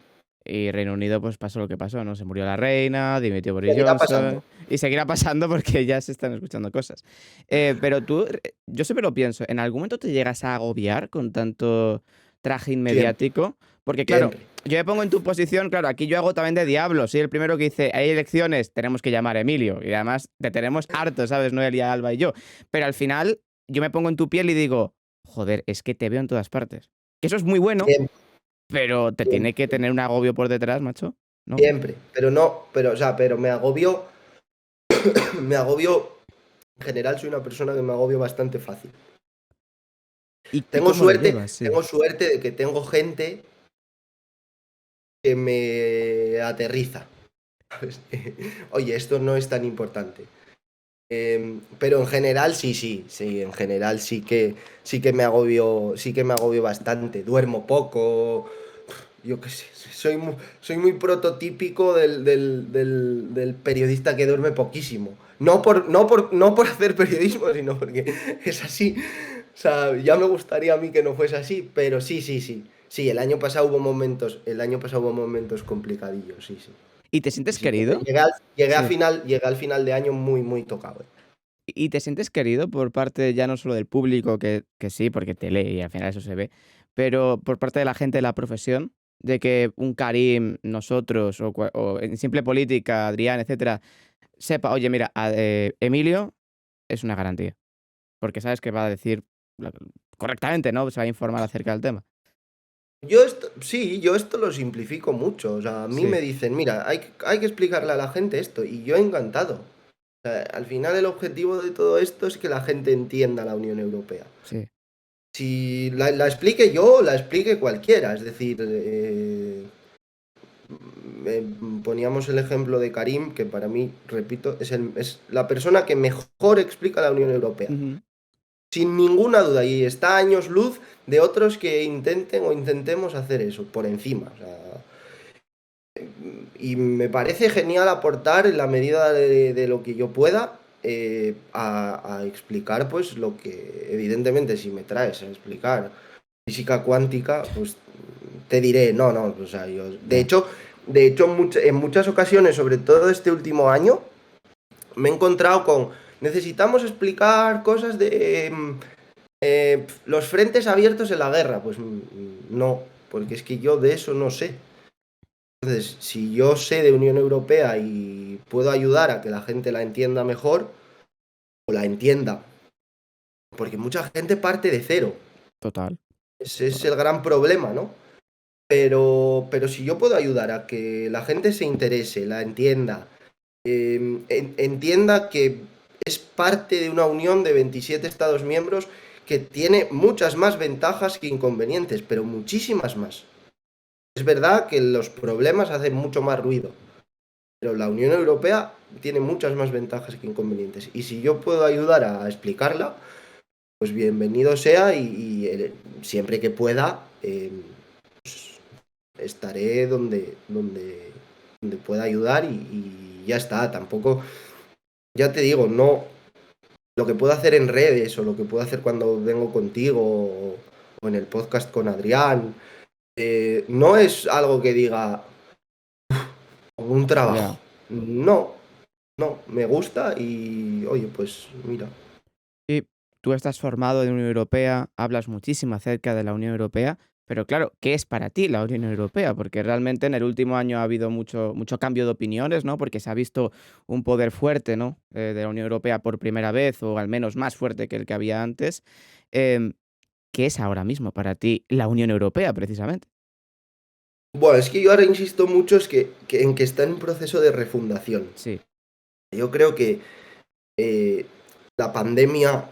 Y Reino Unido pues pasó lo que pasó, ¿no? Se murió la reina, dimitió Boris Seguirá pasando. Johnson y seguirá pasando porque ya se están escuchando cosas. Pero tú, yo siempre lo pienso, ¿en algún momento te llegas a agobiar con tanto traje Siempre, mediático? Porque claro, siempre. yo me pongo en tu posición, claro, aquí yo hago también de diablo, soy el primero que dice, hay elecciones, tenemos que llamar a Emilio y además te tenemos harto, ¿sabes? Noelia, Alba y yo. Pero al final yo me pongo en tu piel y digo, joder, es que te veo en todas partes. Que eso es muy bueno, Siempre, pero te tiene que siempre. tener un agobio por detrás, macho. ¿No? Siempre. Pero no, o sea, pero me agobio, en general soy una persona que me agobio bastante fácil. ¿Y Tengo cómo lo suerte, llevas? Sí. tengo suerte de que tengo gente que me aterriza. ¿Sabes? Oye, esto no es tan importante. Pero en general sí, sí, sí, en general sí que me agobio bastante. Duermo poco, yo qué sé, soy muy prototípico del periodista que duerme poquísimo. No por hacer periodismo, sino porque es así. O sea, ya me gustaría a mí que no fuese así, pero sí, sí, sí. Sí, el año pasado hubo momentos complicadillos, sí, sí. ¿Y te Sí, sientes sí. querido? Sí. Llegué al final de año muy, muy tocado. ¿Y te sientes querido por parte ya no solo del público, que sí, porque te lee y al final eso se ve, pero por parte de la gente de la profesión? De que un Karim, nosotros o en Simple Política, Adrián, etcétera, sepa: "Oye, mira, Emilio es una garantía", porque sabes que va a decir la correctamente, ¿no? Se va a informar acerca del tema. Yo esto lo simplifico mucho. O sea, a mí Sí, me dicen, mira, hay que explicarle a la gente esto, y yo encantado. O sea, al final el objetivo de todo esto es que la gente entienda la Unión Europea. sí. Si la explique yo, la explique cualquiera. Es decir, poníamos el ejemplo de Karim, que para mí, repito, es la persona que mejor explica la Unión Europea. Ujú. Sin ninguna duda, y está a años luz de otros que intenten o intentemos hacer eso, por encima. O sea, y me parece genial aportar en la medida de lo que yo pueda, a explicar pues lo que, evidentemente, si me traes a explicar física cuántica, pues te diré, no, no, o sea, yo, Ya. de hecho en muchas ocasiones, sobre todo este último año, me he encontrado con, necesitamos explicar cosas de los frentes abiertos en la guerra. Pues no, porque es que yo de eso no sé. Entonces, si yo sé de Unión Europea y puedo ayudar a que la gente la entienda mejor, o la entienda, porque mucha gente parte de cero. Total, Ese es total. el gran problema, ¿no? Pero si yo puedo ayudar a que la gente se interese, la entienda, entienda que es parte de una unión de 27 Estados miembros que tiene muchas más ventajas que inconvenientes, pero muchísimas más. Es verdad que los problemas hacen mucho más ruido, pero la Unión Europea tiene muchas más ventajas que inconvenientes. Y si yo puedo ayudar a explicarla, pues bienvenido sea, siempre que pueda, pues, estaré donde pueda ayudar, y ya está. Tampoco, ya te digo, no lo que puedo hacer en redes, o lo que puedo hacer cuando vengo contigo, o en el podcast con Adrián, no es algo que diga como un trabajo. Ya. No, no, me gusta, y oye, pues mira. Y tú estás formado en Unión Europea, hablas muchísimo acerca de la Unión Europea, pero claro, ¿qué es para ti la Unión Europea? Porque realmente en el último año ha habido mucho cambio de opiniones, ¿no? Porque se ha visto un poder fuerte, ¿no? De la Unión Europea por primera vez, o al menos más fuerte que el que había antes. Em, ¿Qué es ahora mismo para ti la Unión Europea, precisamente? Bueno, es que yo ahora insisto mucho, en que está en un proceso de refundación. Sí. Yo creo que eh, la pandemia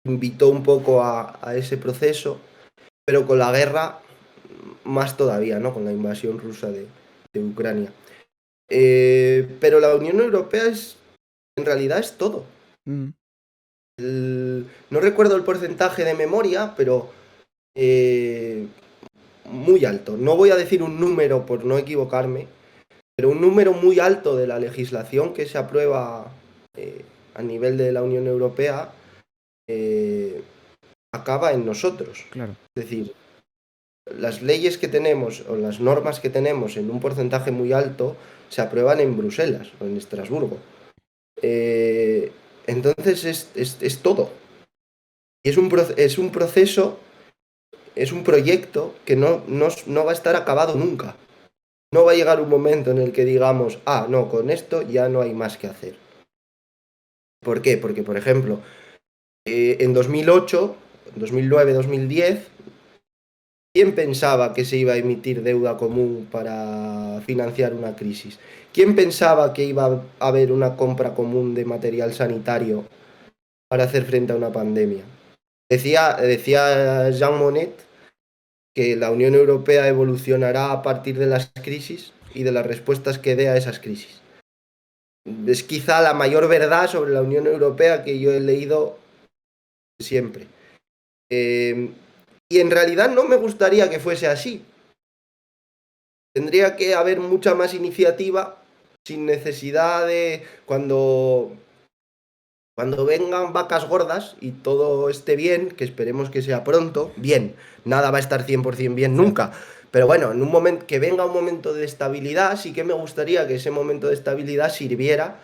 invitó un poco a ese proceso, pero con la guerra más todavía, ¿no? Con la invasión rusa de Ucrania. Pero la Unión Europea en realidad es todo. Mm, No recuerdo el porcentaje de memoria, pero eh, muy alto. No voy a decir un número por no equivocarme, pero un número muy alto de la legislación que se aprueba eh, a nivel de la Unión Europea eh, acaba en nosotros. claro. Es decir, las leyes que tenemos, o las normas que tenemos, en un porcentaje muy alto, se aprueban en Bruselas o en Estrasburgo. Eh, entonces es todo. Y es un proceso, es un proyecto que no va a estar acabado nunca. No va a llegar un momento en el que digamos, ah, no, con esto ya no hay más que hacer. ¿Por qué? Porque, por ejemplo, en 2008, 2009, 2010, ¿quién pensaba que se iba a emitir deuda común para financiar una crisis? ¿Quién pensaba que iba a haber una compra común de material sanitario para hacer frente a una pandemia? Decía Jean Monnet que la Unión Europea evolucionará a partir de las crisis y de las respuestas que dé a esas crisis. Es quizá la mayor verdad sobre la Unión Europea que yo he leído siempre. Eh, y en realidad no me gustaría que fuese así. Tendría que haber mucha más iniciativa, sin necesidad de, cuando Cuando vengan vacas gordas y todo esté bien, que esperemos que sea pronto, bien, nada va a estar 100% bien Sí. nunca. Pero bueno, en un momento que venga un momento de estabilidad, sí que me gustaría que ese momento de estabilidad sirviera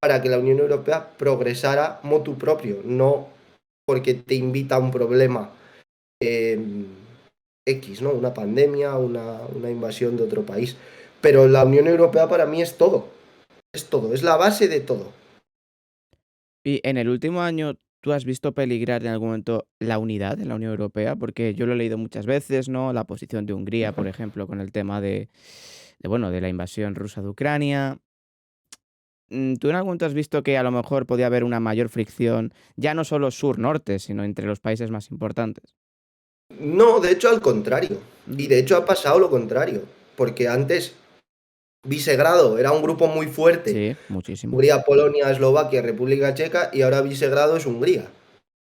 para que la Unión Europea progresara motu propio, no porque te invita a un problema eh, X, ¿no? Una pandemia, una invasión de otro país. Pero la Unión Europea para mí es todo, es la base de todo. Y en el último año, ¿tú has visto peligrar en algún momento la unidad en la Unión Europea? Porque yo lo he leído muchas veces, ¿no? La posición de Hungría, por ejemplo, con el tema bueno, de la invasión rusa de Ucrania. ¿Tú en algún momento has visto que a lo mejor podía haber una mayor fricción, ya no solo sur-norte, sino entre los países más importantes? No, de hecho al contrario. Y Ujú. de hecho ha pasado lo contrario. Porque antes Visegrado era un grupo muy fuerte. Sí, muchísimo, Hungría, Polonia, Eslovaquia, República Checa y ahora Visegrado es Hungría.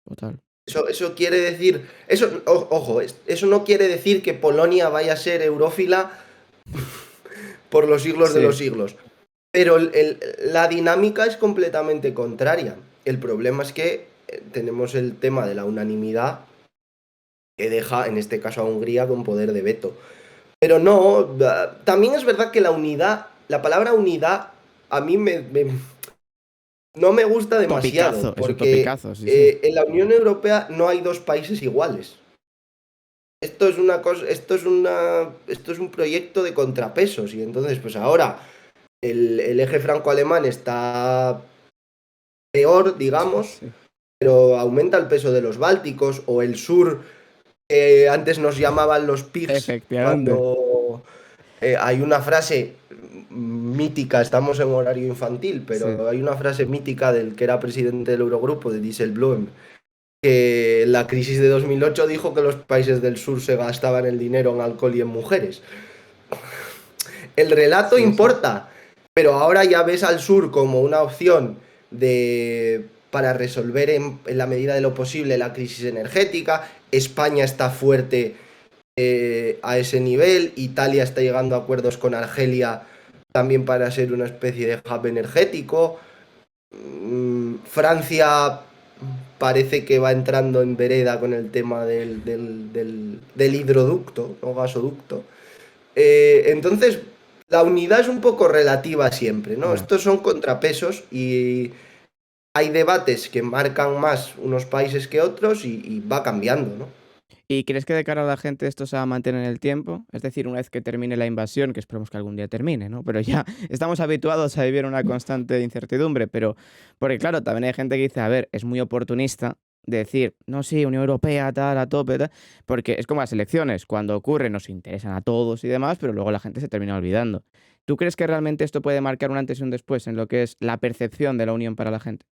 total. Eso quiere decir, ojo, eso no quiere decir que Polonia vaya a ser eurófila por los siglos de Sí, los siglos. Pero la dinámica es completamente contraria. El problema es que tenemos el tema de la unanimidad que deja, en este caso, a Hungría con poder de veto. Pero no, también es verdad que la unidad, la palabra unidad, a mí no me gusta demasiado, es un porque topicazo, sí, sí. en la Unión Europea no hay dos países iguales. Esto es una cosa, esto es un proyecto de contrapesos y entonces, pues ahora el eje franco-alemán está peor, digamos, Sí, pero aumenta el peso de los bálticos o el sur, antes nos llamaban los pigs, efectivamente. cuando hay una frase mítica, estamos en horario infantil, Sí. pero hay una frase mítica del que era presidente del Eurogrupo, de Dijsselbloem, que en la crisis de 2008 dijo que los países del sur se gastaban el dinero en alcohol y en mujeres. El relato Sí, sí. importa, pero ahora ya ves al sur como una opción para resolver en la medida de lo posible la crisis energética. España está fuerte a ese nivel. Italia está llegando a acuerdos con Argelia también para ser una especie de hub energético. Francia parece que va entrando en vereda con el tema del hidroducto o gasoducto. Entonces, la unidad es un poco relativa siempre, ¿no? Ya. Estos son contrapesos y hay debates que marcan más unos países que otros y va cambiando, ¿no? ¿Y crees que de cara a la gente esto se va a mantener en el tiempo? Es decir, una vez que termine la invasión, que esperemos que algún día termine, ¿no? Pero ya estamos habituados a vivir una constante incertidumbre, pero porque claro, también hay gente que dice, a ver, es muy oportunista de decir, no, sí, Unión Europea, tal, a tope, tal, porque es como las elecciones, cuando ocurren nos interesan a todos y demás, pero luego la gente se termina olvidando. ¿Tú crees que realmente esto puede marcar un antes y un después en lo que es la percepción de la Unión para la gente?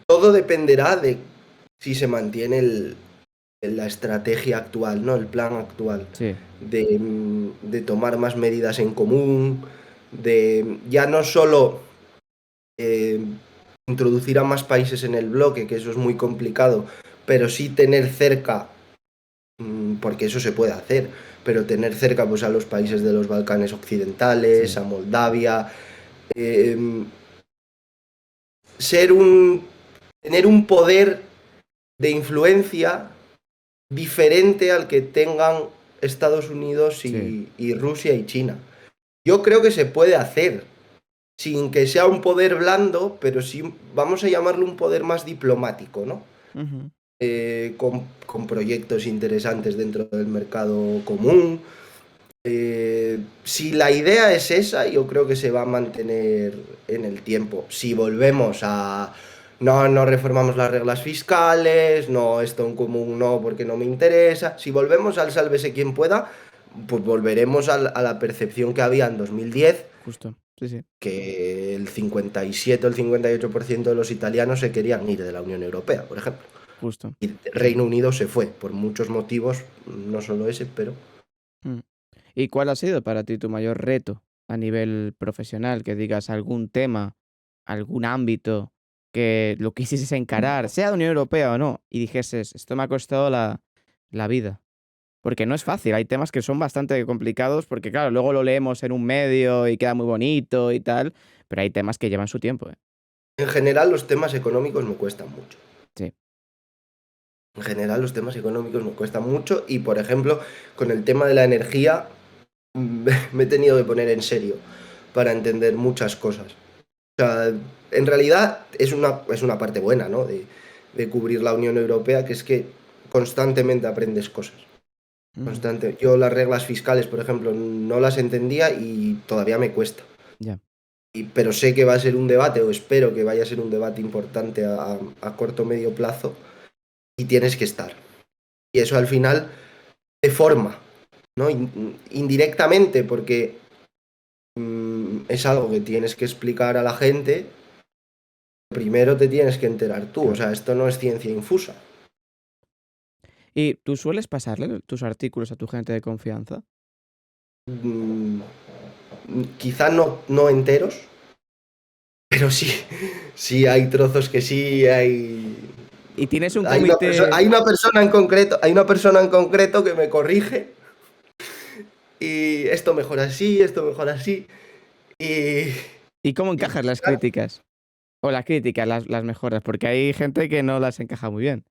Todo dependerá de si se mantiene la estrategia actual, ¿no? El plan actual Sí, de tomar más medidas en común, de ya no solo eh, introducir a más países en el bloque, que eso es muy complicado, pero sí tener cerca, porque eso se puede hacer, pero tener cerca pues, a los países de los Balcanes occidentales, sí, a Moldavia, eh, ser un, tener un poder de influencia diferente al que tengan Estados Unidos sí. y Rusia y China. Yo creo que se puede hacer, sin que sea un poder blando, pero sí, vamos a llamarlo un poder más diplomático, ¿no? Ujú. Con proyectos interesantes dentro del mercado común. Si la idea es esa, yo creo que se va a mantener en el tiempo. Si volvemos a... No, no reformamos las reglas fiscales, no, esto en común no, porque no me interesa. Si volvemos al sálvese quien pueda, pues volveremos a la percepción que había en 2010, Justo, sí, sí, que el 57 o el 58% de los italianos se querían ir de la Unión Europea, por ejemplo. justo. Y Sí. Reino Unido se fue, por muchos motivos, no solo ese, pero... Mm. ¿Y cuál ha sido para ti tu mayor reto a nivel profesional? Que digas algún tema, algún ámbito que lo quisieses encarar, sea de Unión Europea o no, y dijeses, esto me ha costado la vida. Porque no es fácil, hay temas que son bastante complicados, porque claro, luego lo leemos en un medio y queda muy bonito y tal, pero hay temas que llevan su tiempo, ¿eh? En general los temas económicos me cuestan mucho. Sí. En general los temas económicos me cuestan mucho y, por ejemplo, con el tema de la energía me he tenido que poner en serio para entender muchas cosas. O sea, en realidad es una parte buena, ¿no? De cubrir la Unión Europea, que es que constantemente aprendes cosas. Mm, Constante. Yo las reglas fiscales, por ejemplo, no las entendía y todavía me cuesta. ya. Pero sé que va a ser un debate, o espero que vaya a ser un debate importante a corto o medio plazo, y tienes que estar. Y eso al final te forma, ¿no? Indirectamente, porque es algo que tienes que explicar a la gente. Primero te tienes que enterar tú, o Claro. sea, esto no es ciencia infusa. ¿Y tú sueles pasarle tus artículos a tu gente de confianza? Mm, Quizá no enteros, pero sí, sí hay trozos que sí, ¿Y tienes un hay una comité? hay una persona en concreto que me corrige y esto mejor así, y, ¿Y cómo y encajas las claro, críticas? O las críticas, las mejoras, porque hay gente que no las encaja muy bien.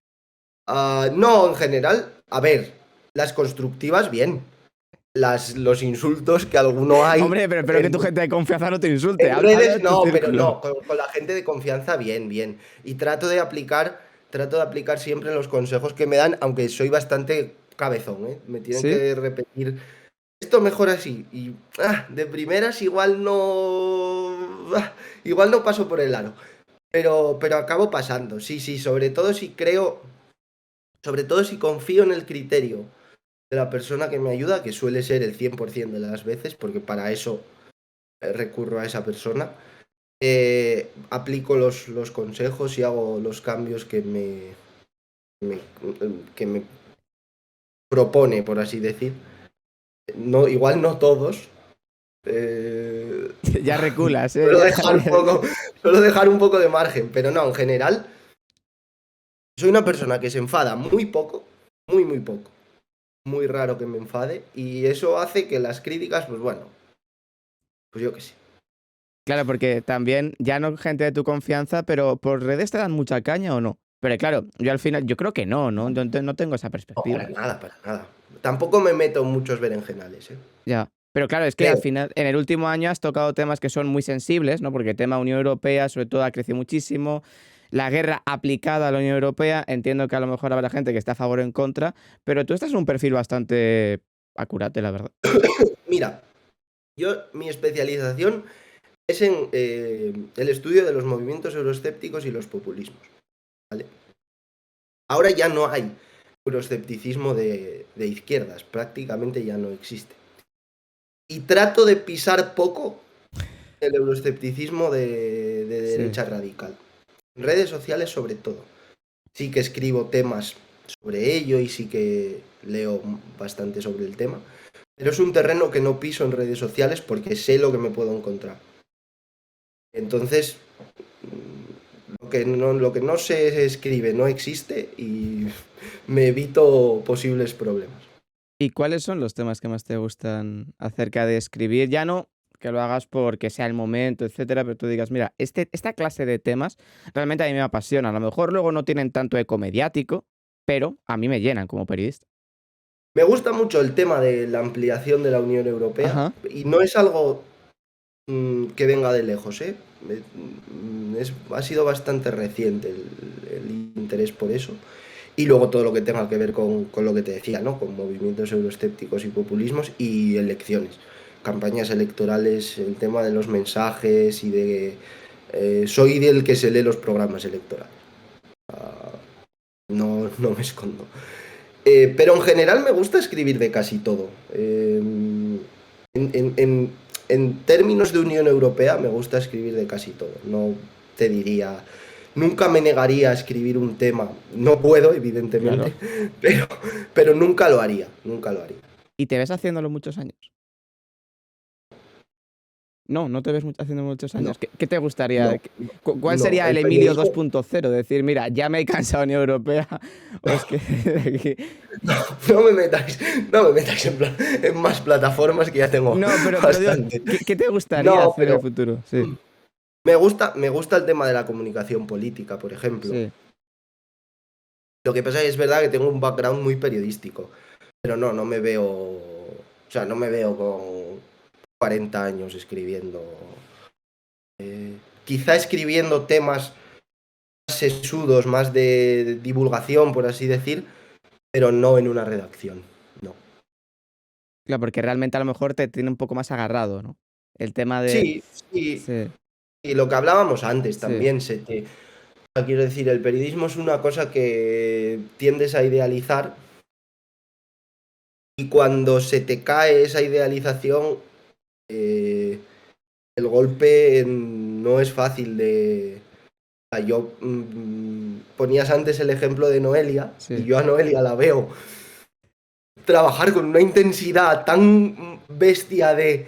no, en general, a ver, las constructivas bien, los insultos que alguno hay Hombre, pero que en, tu gente de confianza no te insulte. en Habla redes, de tu no, pero círculo. no, con la gente de confianza bien, bien. Y trato de aplicar siempre los consejos que me dan, aunque soy bastante cabezón, ¿eh? Me tienen ¿Sí? que repetir esto mejor así. Y de primeras igual no paso por el aro. Pero acabo pasando. Sí, sí, sobre todo si confío en el criterio de la persona que me ayuda, que suele ser el 100% de las veces, porque para eso recurro a esa persona. Aplico los consejos y hago los cambios me- que me propone, por así decir. No, igual no todos. eh, Ya reculas, ¿eh? suelo Ya, dejar un poco, suelo dejar un poco de margen, pero no, en general, soy una persona que se enfada muy poco, muy, muy poco. Muy raro que me enfade, y eso hace que las críticas, pues bueno, pues yo qué sé. Claro, porque también, ya no gente de tu confianza, pero ¿por redes te dan mucha caña o no? Pero claro, yo al final, yo creo que no, ¿no? Yo no tengo esa No, perspectiva. para nada, para nada. Tampoco me meto en muchos berenjenales, ¿eh? Ya. Pero claro, es que al Creo. final, en el último año has tocado temas que son muy sensibles, ¿no? Porque el tema Unión Europea, sobre todo, ha crecido muchísimo. La guerra aplicada a la Unión Europea, entiendo que a lo mejor habrá gente que está a favor o en contra, pero tú estás en un perfil bastante acurate, la verdad. Mira, mi especialización es en el estudio de los movimientos euroescépticos y los populismos, ¿vale? Ahora ya no hay euroescepticismo de izquierdas, prácticamente ya no existe. Y trato de pisar poco el euroescepticismo de Sí. derecha radical. En redes sociales sobre todo. Sí que escribo temas sobre ello y sí que leo bastante sobre el tema, pero es un terreno que no piso en redes sociales porque sé lo que me puedo encontrar. Entonces, lo que no se escribe no existe y me evito posibles problemas. ¿Y cuáles son los temas que más te gustan acerca de escribir? Ya no que lo hagas porque sea el momento, etcétera, pero tú digas, mira, esta clase de temas realmente a mí me apasiona. A lo mejor luego no tienen tanto eco mediático, pero a mí me llenan como periodista. Me gusta mucho el tema de la ampliación de la Unión Europea Ajá. y no es algo que venga de lejos, ¿eh? Ha sido bastante reciente el interés por eso. Y luego todo lo que tenga que ver con lo que te decía, ¿no? Con movimientos euroescépticos y populismos y elecciones, campañas electorales, el tema de los mensajes y de... soy del que se lee los programas electorales, no me escondo. Pero en general me gusta escribir de casi todo. En, en- en- en términos de Unión Europea me gusta escribir de casi todo. No te diría, nunca me negaría a escribir un tema. No puedo, evidentemente, Claro. pero, pero nunca lo haría, nunca lo haría. ¿Y te ves haciéndolo muchos años? No, no te ves haciendo muchos No, años. ¿Qué te gustaría? no, no, ¿Cuál no. sería El el Emilio periodismo, 2.0? Decir, mira, ya me he cansado de Unión Europea, o es que de aquí. no me metáis, no me metáis en más plataformas que ya tengo No, pero digo, bastante. ¿qué te gustaría No, hacer en el pero futuro? Sí. Me gusta el tema de la comunicación política, por ejemplo. Sí. Lo que pasa es que es verdad que tengo un background muy periodístico, pero no me veo, o sea, no me veo con 40 años escribiendo. Quizá escribiendo temas más sesudos, más de divulgación, por así decir, pero no en una redacción. No. Claro, porque realmente a lo mejor te tiene un poco más agarrado, ¿no? El tema de... Sí, sí. Sí, Y lo que hablábamos antes sí, también, quiero decir, el periodismo es una cosa que tiendes a idealizar y cuando se te cae esa idealización, eh, el golpe no es fácil de... O sea, yo ponías antes el ejemplo de Noelia y sí. yo a Noelia la veo trabajar con una intensidad tan bestia de...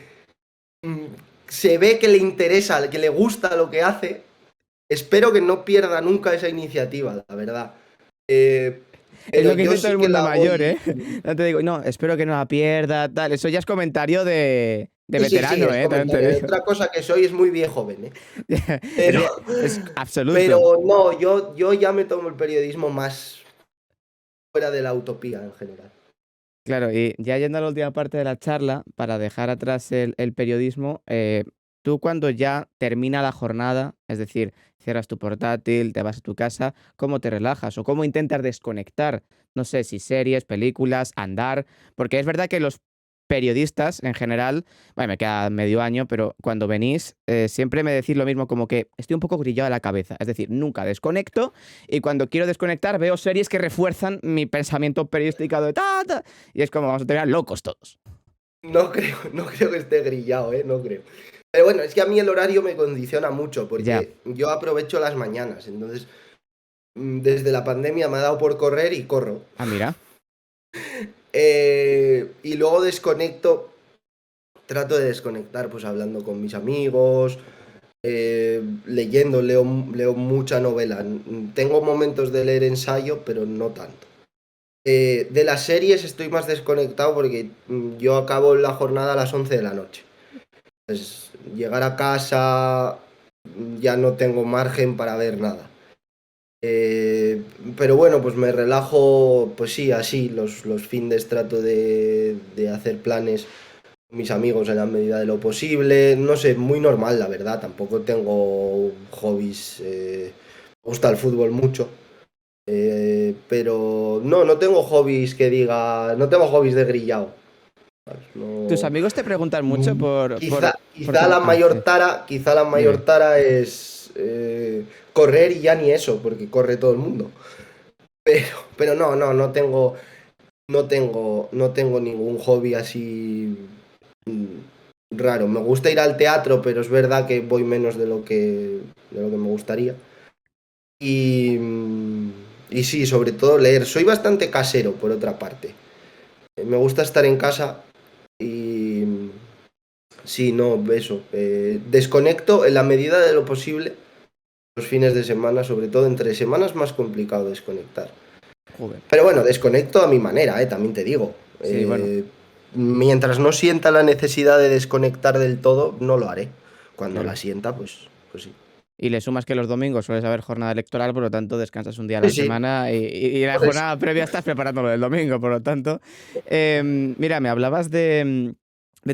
mm, se ve que le interesa, que le gusta lo que hace. Espero que no pierda nunca esa iniciativa, la verdad. Eh, Es pero lo que yo dice todo sí el que mundo la mayor, voy... ¿eh? No te digo, no, espero que no la pierda, tal. Eso ya es comentario de Sí, sí, sí, veterano, es ¿eh? También te comentario. digo. Otra cosa que soy es muy viejo joven, ¿eh? Es, Pero, es absoluto. pero no, yo ya me tomo el periodismo más fuera de la utopía en general. Claro, y ya yendo a la última parte de la charla, para dejar atrás el periodismo, tú cuando ya termina la jornada, es decir, cierras tu portátil, te vas a tu casa, ¿cómo te relajas o cómo intentas desconectar? No sé si series, películas, andar, porque es verdad que los periodistas en general, bueno, me queda medio año, pero cuando venís, siempre me decís lo mismo, como que estoy un poco grillado a la cabeza, es decir, nunca desconecto y cuando quiero desconectar veo series que refuerzan mi pensamiento periodístico de ta, ta, y es como vamos a terminar locos todos. No creo que esté grillado, ¿eh? No creo. Pero bueno, es que a mí el horario me condiciona mucho Ya. porque yo aprovecho las mañanas. Entonces, desde la pandemia me ha dado por correr y corro. Ah, mira. Y luego desconecto, trato de desconectar pues hablando con mis amigos, leyendo, leo mucha novela. Tengo momentos de leer ensayo, pero no tanto. De las series estoy más desconectado porque yo acabo la jornada a las 11 de la noche. Entonces, llegar a casa ya no tengo margen para ver nada. Eh, pero bueno, pues me relajo, pues sí, así, los findes trato de hacer planes con mis amigos en la medida de lo posible. No sé, muy normal, la verdad. Tampoco tengo hobbies. Me gusta el fútbol mucho. Pero no tengo hobbies que diga. No tengo hobbies de grillado. ¿Sabes? ¿Tus No. amigos te preguntan mucho Quizá, por quizá tema? la Ah, mayor sí, tara, quizá la mayor dime. tara es correr y ya ni eso, porque corre todo el mundo. Pero no tengo, no tengo ningún hobby así raro. Me gusta ir al teatro, pero es verdad que voy menos de lo que me gustaría. Y, y sí, sobre todo leer. Soy bastante casero, por otra parte. Me gusta estar en casa y sí, no, eso. Desconecto en la medida de lo posible los fines de semana, sobre todo entre semanas, más complicado desconectar. Joder. Pero bueno, desconecto a mi manera, también te digo. Sí, bueno, Mientras no sienta la necesidad de desconectar del todo, no lo haré. Cuando la claro. sienta, pues sí. Y le sumas que los domingos sueles haber jornada electoral, por lo tanto descansas un día a Sí, la sí, semana y la por eso. jornada previa estás preparándolo del domingo, por lo tanto. Mira, me hablabas de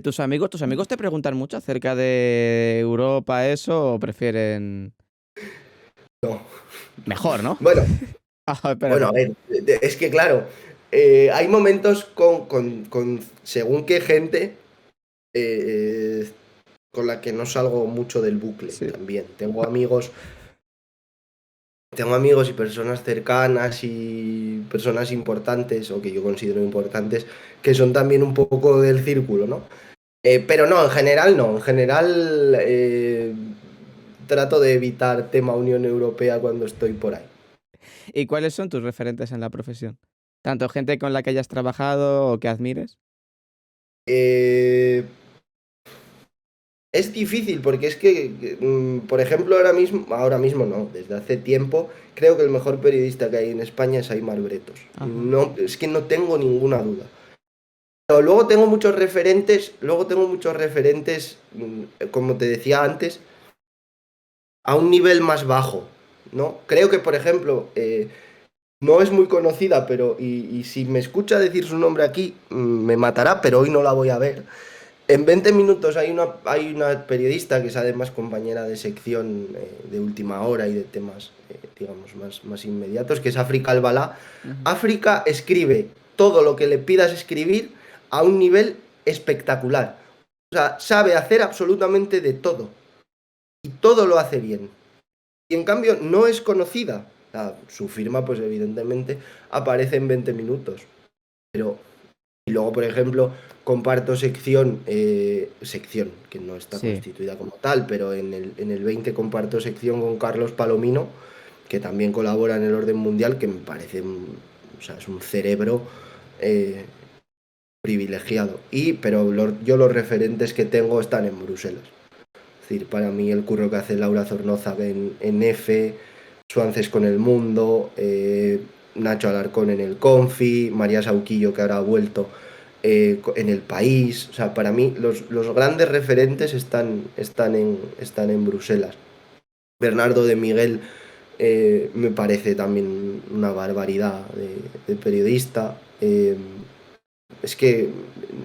tus amigos. ¿Tus amigos te preguntan mucho acerca de Europa, eso, o prefieren No. mejor, ¿no? Bueno, Ah, espera, bueno, a perdón. ver, es que claro, hay momentos con según qué gente eh, con la que no salgo mucho del bucle Sí. también. Tengo amigos y personas cercanas y personas importantes, o que yo considero importantes, que son también un poco del círculo, ¿no? Pero no, en general no. En general trato de evitar tema Unión Europea cuando estoy por ahí. ¿Y cuáles son tus referentes en la profesión? Tanto gente con la que hayas trabajado o que admires. Eh, es difícil porque es que, por ejemplo, ahora mismo no, desde hace tiempo, creo que el mejor periodista que hay en España es Aimar Bretos. Ajá. No, es que no tengo ninguna duda. Pero luego tengo muchos referentes, como te decía antes, a un nivel más bajo, ¿no? Creo que, por ejemplo, no es muy conocida, pero y si me escucha decir su nombre aquí, me matará, pero hoy no la voy a ver. En 20 minutos hay una periodista que es además compañera de sección de última hora y de temas, digamos, más inmediatos, que es África Albalá. Ujú. África escribe todo lo que le pidas escribir a un nivel espectacular. O sea, sabe hacer absolutamente de todo. Y todo lo hace bien. Y en cambio no es conocida. O sea, su firma, pues evidentemente, aparece en 20 minutos. Pero y luego, por ejemplo, comparto sección, que no está Sí. constituida como tal, pero en el 20 comparto sección con Carlos Palomino, que también colabora en el orden mundial, que me parece, o sea, es un cerebro eh, privilegiado. Yo los referentes que tengo están en Bruselas. Es decir, para mí el curro que hace Laura Zornoza en EFE, Suances con el Mundo, Nacho Alarcón en el Confi, María Sauquillo que ahora ha vuelto en el País. O sea, para mí los grandes referentes están en Bruselas. Bernardo de Miguel me parece también una barbaridad de periodista. Es que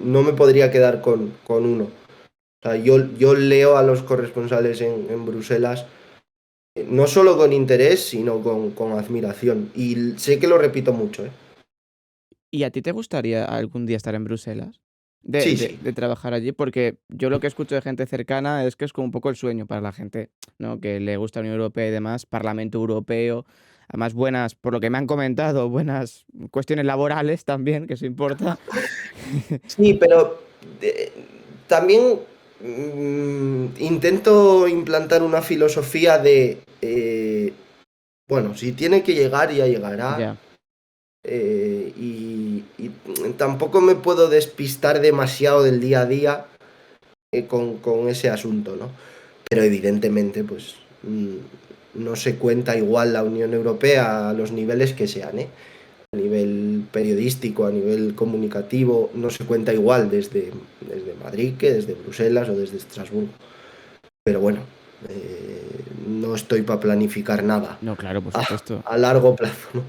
no me podría quedar con uno. O sea, yo leo a los corresponsales en Bruselas no solo con interés, sino con admiración. Y sé que lo repito mucho, ¿eh? ¿Y a ti te gustaría algún día estar en Bruselas? De, Sí, de- sí. de trabajar allí, porque yo lo que escucho de gente cercana es que es como un poco el sueño para la gente, ¿no? Que le gusta la Unión Europea y demás, Parlamento Europeo, además buenas, por lo que me han comentado, buenas cuestiones laborales también, que eso importa. Sí, pero eh, también intento implantar una filosofía bueno, si tiene que llegar, ya llegará. Ya, Y tampoco me puedo despistar demasiado del día a día con ese asunto, ¿no? Pero evidentemente, pues no se cuenta igual la Unión Europea a los niveles que sean, ¿eh? A nivel periodístico, a nivel comunicativo, no se cuenta igual desde Madrid que desde Bruselas o desde Estrasburgo. Pero bueno, no estoy para planificar nada no, claro, por a, supuesto. a largo plazo, ¿no?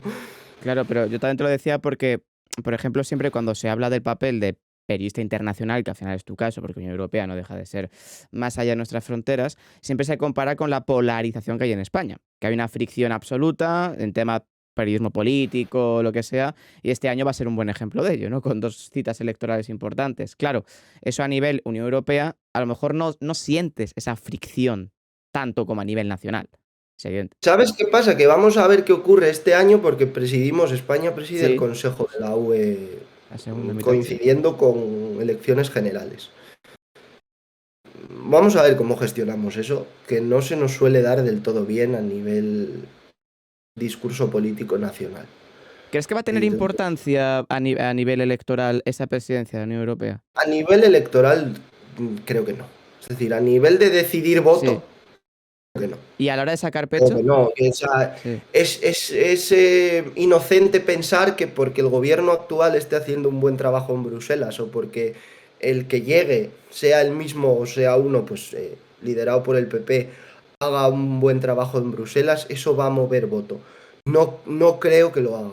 Claro, pero yo también te lo decía porque, por ejemplo, siempre cuando se habla del papel de periodista internacional, que al final es tu caso, porque Unión Europea no deja de ser más allá de nuestras fronteras, siempre se compara con la polarización que hay en España, que hay una fricción absoluta en tema periodismo político, lo que sea, y este año va a ser un buen ejemplo de ello, ¿no? Con dos citas electorales importantes. Claro, eso a nivel Unión Europea, a lo mejor no sientes esa fricción tanto como a nivel nacional. Es evidente. ¿Sabes qué pasa? Que vamos a ver qué ocurre este año porque España preside el Sí, Consejo de la UE la segunda mitad, sí. coincidiendo con elecciones generales. Vamos a ver cómo gestionamos eso, que no se nos suele dar del todo bien a nivel discurso político nacional. ¿Crees que va a tener Entonces, importancia a nivel electoral esa presidencia de la Unión Europea? a nivel electoral, creo que no. Es decir, a nivel de decidir voto, Sí. creo que no. ¿Y a la hora de sacar O que pecho? no, o sea, Sí. es inocente pensar que porque el gobierno actual esté haciendo un buen trabajo en Bruselas o porque el que llegue, sea el mismo o sea uno, pues liderado por el PP, haga un buen trabajo en Bruselas, eso va a mover voto. No, no creo que lo haga.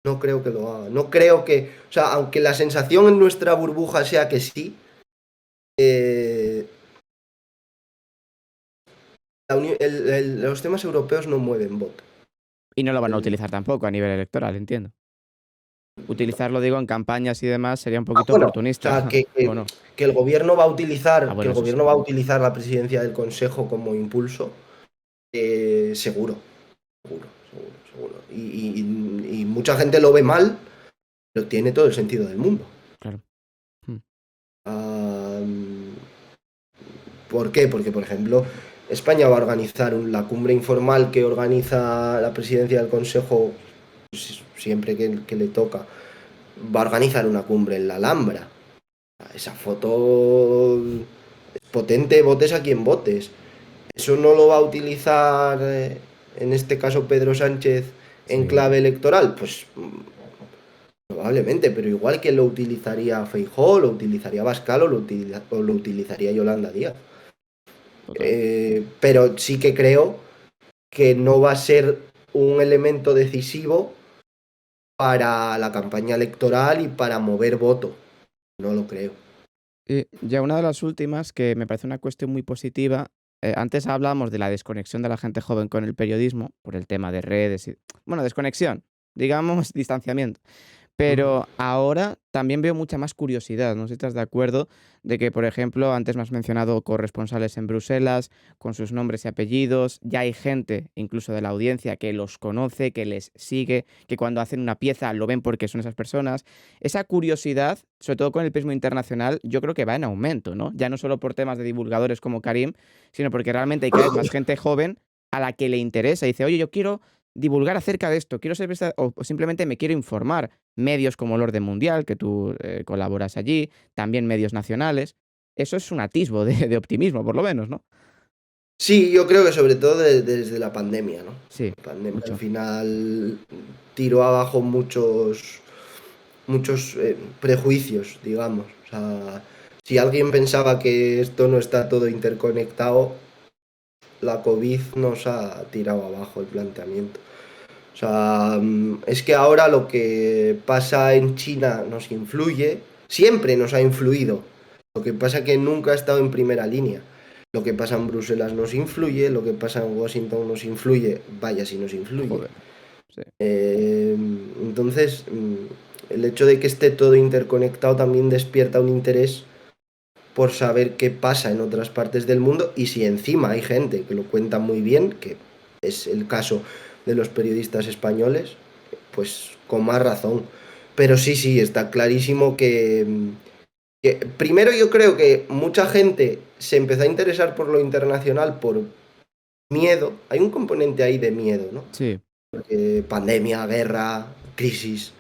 No creo que lo haga. No creo que, o sea, aunque la sensación en nuestra burbuja sea que sí, eh, los temas europeos no mueven voto. Y no lo van a El- utilizar tampoco a nivel electoral, entiendo. Utilizarlo, digo, en campañas y demás sería un poquito Bueno, o oportunista, sea, ¿o no? que el gobierno va a utilizar, que Bueno, el eso sí. gobierno va a utilizar la presidencia del Consejo como impulso, seguro, seguro, seguro, seguro. Y mucha gente lo ve mal, pero tiene todo el sentido del mundo. Claro. Mm. Ah, ¿Por qué? Porque, por ejemplo, España va a organizar la cumbre informal que organiza la presidencia del Consejo siempre que le toca. Va a organizar una cumbre en la Alhambra. Esa foto es potente, votes a quien votes. Eso no lo va a utilizar, en este caso, Pedro Sánchez en Sí. clave electoral. Pues probablemente, pero igual que lo utilizaría Feijóo, lo utilizaría Bascal o lo utilizaría Yolanda Díaz. total. Pero sí que creo que no va a ser un elemento decisivo para la campaña electoral y para mover voto. No lo creo. Y ya una de las últimas, que me parece una cuestión muy positiva, antes hablábamos de la desconexión de la gente joven con el periodismo, por el tema de redes y bueno, desconexión, digamos, distanciamiento. Ujú. Pero ahora también veo mucha más curiosidad, no sé si estás de acuerdo, de que, por ejemplo, antes me has mencionado corresponsales en Bruselas, con sus nombres y apellidos, ya hay gente, incluso de la audiencia, que los conoce, que les sigue, que cuando hacen una pieza lo ven porque son esas personas. Esa curiosidad, sobre todo con el prisma internacional, yo creo que va en aumento, ¿no? Ya no solo por temas de divulgadores como Karim, sino porque realmente hay cada vez más gente joven a la que le interesa y dice, oye, yo quiero divulgar acerca de esto, quiero ser o simplemente me quiero informar. Medios como el Orden Mundial, que tú colaboras allí, también medios nacionales. Eso es un atisbo de optimismo, por lo menos, ¿no? Sí, yo creo que sobre todo desde la pandemia, ¿no? Sí, La pandemia al mucho. final tiró abajo muchos prejuicios, digamos. O sea, si alguien pensaba que esto no está todo interconectado, la COVID nos ha tirado abajo el planteamiento. O sea, es que ahora lo que pasa en China nos influye, siempre nos ha influido. Lo que pasa es que nunca ha estado en primera línea. Lo que pasa en Bruselas nos influye, lo que pasa en Washington nos influye, vaya si nos influye. Joder, sí. Eh, entonces, el hecho de que esté todo interconectado también despierta un interés por saber qué pasa en otras partes del mundo y si encima hay gente que lo cuenta muy bien, que es el caso de los periodistas españoles, pues con más razón. Pero sí, sí, está clarísimo que primero yo creo que mucha gente se empezó a interesar por lo internacional por miedo. Hay un componente ahí de miedo, ¿no? Sí, Pandemia, guerra, crisis,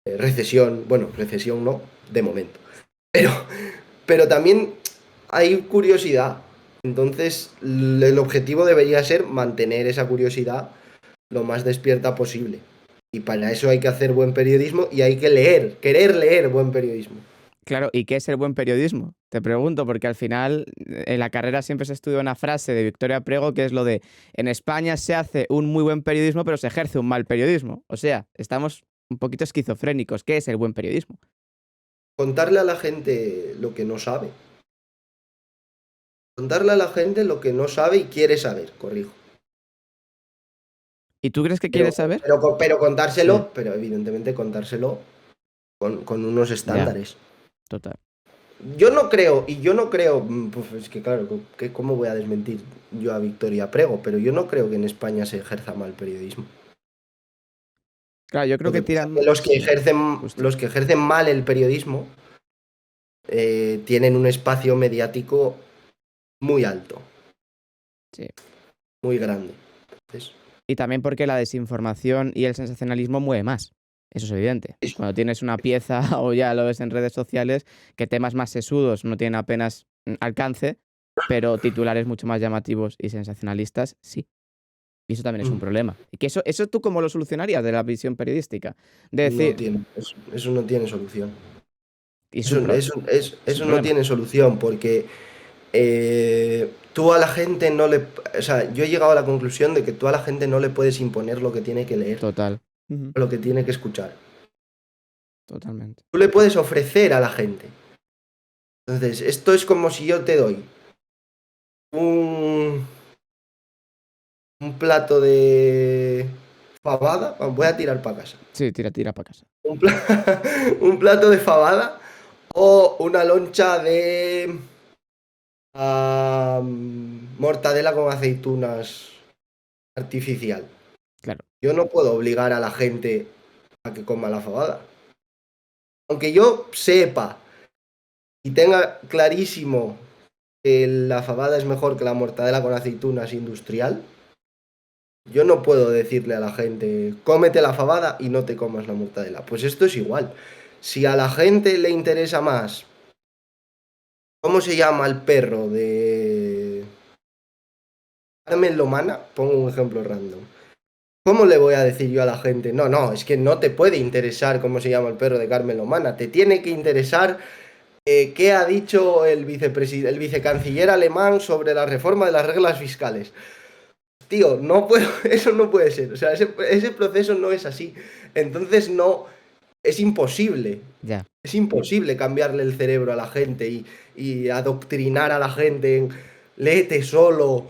recesión. Bueno, recesión no, de momento. Pero, pero también hay curiosidad. Entonces, el objetivo debería ser mantener esa curiosidad lo más despierta posible. Y para eso hay que hacer buen periodismo y hay que leer, querer leer buen periodismo. claro. ¿Y qué es el buen periodismo? Te pregunto, porque al final en la carrera siempre se estudia una frase de Victoria Prego que es lo de en España se hace un muy buen periodismo, pero se ejerce un mal periodismo. O sea, estamos un poquito esquizofrénicos. ¿Qué es el buen periodismo? Contarle a la gente lo que no sabe. Contarle a la gente lo que no sabe y quiere saber, corrijo. ¿Y tú crees que Pero, quieres saber? pero Sí, contárselo, pero evidentemente contárselo con unos ya, estándares. total. Yo no creo, pues es que claro, ¿cómo voy a desmentir yo a Victoria Prego? Pero yo no creo que en España se ejerza mal periodismo. Claro, yo creo Lo que que pasa es que tiran sí, justo. los que ejercen mal el periodismo tienen un espacio mediático muy alto, Sí. muy grande. Entonces, Y también porque la desinformación y el sensacionalismo mueve más. Eso es evidente. Cuando tienes una pieza o ya lo ves en redes sociales, que temas más sesudos no tienen apenas alcance, pero titulares mucho más llamativos y sensacionalistas, sí. Y eso también es un mm, problema. Y que eso tú cómo lo solucionarías de la visión periodística. De no decir, tiene, eso no tiene solución. y es un, es un Eso no problema. tiene solución porque tú a la gente no le... O sea, yo he llegado a la conclusión de que tú a la gente no le puedes imponer lo que tiene que leer Total. Ujú. o lo que tiene que escuchar. Totalmente. Tú le puedes ofrecer a la gente. Entonces, esto es como si yo te doy un, un plato de fabada. Voy a tirar para casa. Sí, tira, tira para casa. Un plato de fabada o una loncha de mortadela con aceitunas artificial. Claro. Yo no puedo obligar a la gente a que coma la fabada. Aunque yo sepa y tenga clarísimo que la fabada es mejor que la mortadela con aceitunas industrial, yo no puedo decirle a la gente, cómete la fabada y no te comas la mortadela. Pues esto es igual. Si a la gente le interesa más, ¿cómo se llama el perro de Carmen Lomana? Pongo un ejemplo random. ¿Cómo le voy a decir yo a la gente? No, no, es que no te puede interesar cómo se llama el perro de Carmen Lomana. Te tiene que interesar ¿Qué ha dicho el vicecanciller alemán sobre la reforma de las reglas fiscales? Tío, no puedo, eso no puede ser. O sea, ese proceso no es así. Entonces no, es imposible. Ya, Es imposible cambiarle el cerebro a la gente y adoctrinar a la gente en léete solo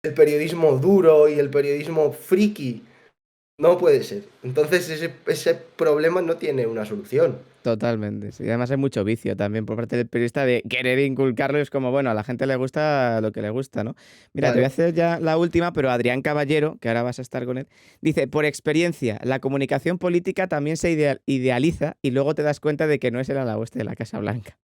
el periodismo duro y el periodismo friki. No puede ser. Entonces ese problema no tiene una solución. totalmente. Sí, además hay mucho vicio también por parte del periodista de querer inculcarlo. Es como, bueno, a la gente le gusta lo que le gusta, ¿no? Mira, te voy a Claro. hacer ya la última, pero Adrián Caballero, que ahora vas a estar con él, dice, por experiencia, la comunicación política también se idealiza y luego te das cuenta de que no es el ala oeste de la Casa Blanca.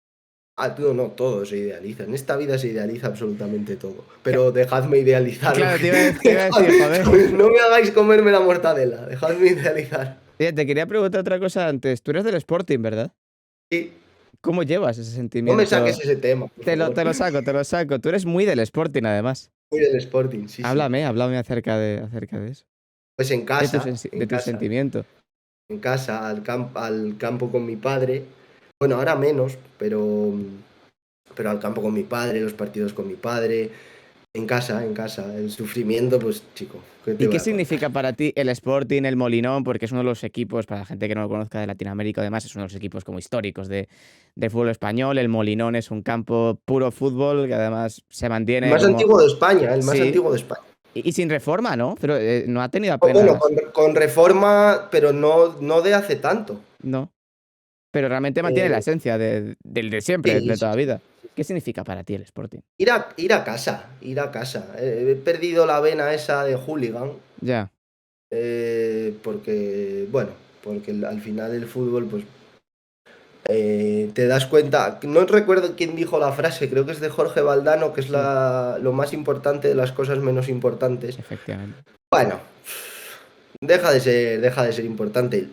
Ah, tú no, todo se idealiza. En esta vida se idealiza absolutamente todo. Ca- Pero dejadme idealizar. Claro, te iba a decir, joder. No me hagáis comerme la mortadela. Dejadme idealizar. Oye, te quería preguntar otra cosa antes. Tú eres del Sporting, ¿verdad? Sí, ¿Cómo llevas ese no me saques sentimiento? ese tema, por favor. Te lo saco, te lo saco. Tú eres muy del Sporting, además. Muy del Sporting, sí, sí. Háblame acerca de eso. Pues De tu sentimiento. en casa, al campo con mi padre. Bueno, ahora menos, pero al campo con mi padre, los partidos con mi padre. En casa. El sufrimiento, pues chico, ¿qué te ¿Y voy qué a contar? significa para ti el Sporting, el Molinón? Porque es uno de los equipos, para la gente que no lo conozca de Latinoamérica, además, es uno de los equipos como históricos de fútbol español. El Molinón es un campo puro fútbol que además se El mantiene más como. antiguo de España, el más Sí, antiguo de España. y sin reforma, ¿no? Pero no ha tenido Bueno, apenas. con reforma, pero no de hace tanto. No. Pero realmente mantiene la Eh, esencia del de siempre, sí, de sí, toda la sí. vida. ¿Qué significa para ti el Sporting? Ir a casa, ir a casa. He perdido la vena esa de hooligan, Ya, bueno, porque al final el fútbol, pues te das cuenta, no recuerdo quién dijo la frase, creo que es de Jorge Valdano, que es sí, lo más importante de las cosas menos importantes. efectivamente. Bueno, deja de ser importante.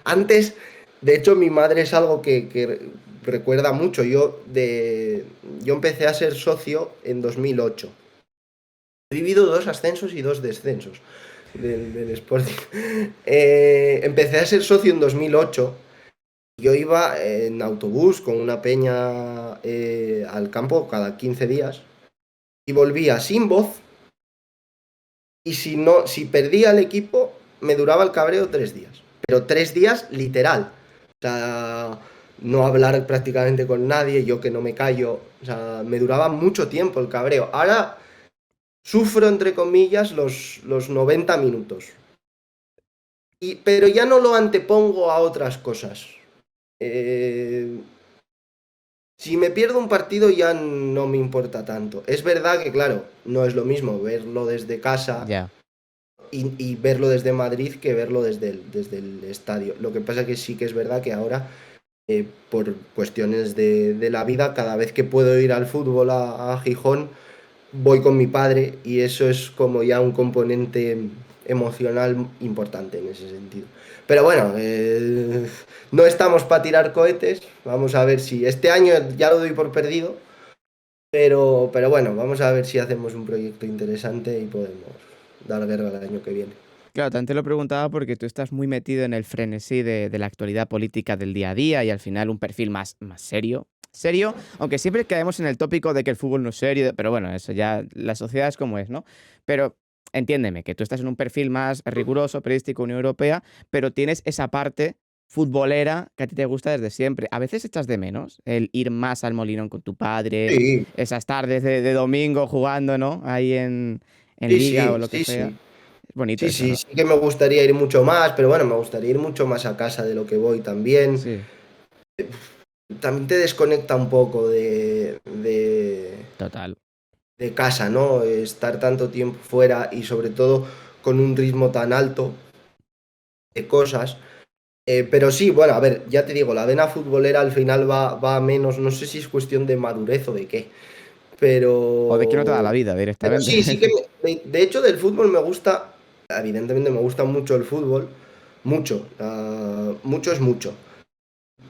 Antes, de hecho, mi madre es algo que recuerda mucho. Yo empecé a ser socio en 2008. He vivido dos ascensos y dos descensos del Sporting. Empecé a ser socio en 2008. Yo iba en autobús con una peña al campo cada 15 días y volvía sin voz y si perdía el equipo me duraba el cabreo 3 días. Pero 3 días literal. O sea, no hablar prácticamente con nadie, yo que no me callo. O sea, me duraba mucho tiempo el cabreo. Ahora sufro, entre comillas, los 90 minutos. Pero ya no lo antepongo a otras cosas. Eh, Si me pierdo un partido ya no me importa tanto. Es verdad que, claro, no es lo mismo verlo desde casa Ya. y verlo desde Madrid que verlo desde el estadio. Lo que pasa que sí que es verdad que ahora, por cuestiones de la vida, cada vez que puedo ir al fútbol a Gijón, voy con mi padre y eso es como ya un componente emocional importante en ese sentido. Pero bueno, no estamos para tirar cohetes. Vamos a ver si este año ya lo doy por perdido. Pero bueno, vamos a ver si hacemos un proyecto interesante y podemos dar guerra el año que viene. Claro, también te lo preguntaba porque tú estás muy metido en el frenesí de la actualidad política del día a día y al final un perfil más serio. Serio, aunque siempre caemos en el tópico de que el fútbol no es serio, pero bueno, eso ya, la sociedad es como es, ¿no? Pero entiéndeme, que tú estás en un perfil más riguroso, periodístico, Unión Europea, pero tienes esa parte futbolera que a ti te gusta desde siempre. A veces echas de menos el ir más al Molinón con tu padre, Sí, esas tardes de domingo jugando, ¿no? Ahí en sí, liga o sí, lo que sí, sea. sí. Es bonito Sí, eso, sí, ¿no? sí que me gustaría ir mucho más, pero bueno, me gustaría ir mucho más a casa de lo que voy también. Sí, También te desconecta un poco de total. casa, ¿no? Estar tanto tiempo fuera y sobre todo con un ritmo tan alto de cosas. Pero sí, bueno, a ver, ya te digo, la vena futbolera al final va a menos, no sé si es cuestión de madurez o de qué, O de quiero toda la pero, vida, pero directamente. sí, sí que, de hecho del fútbol me gusta, evidentemente me gusta mucho el fútbol, mucho, mucho es mucho.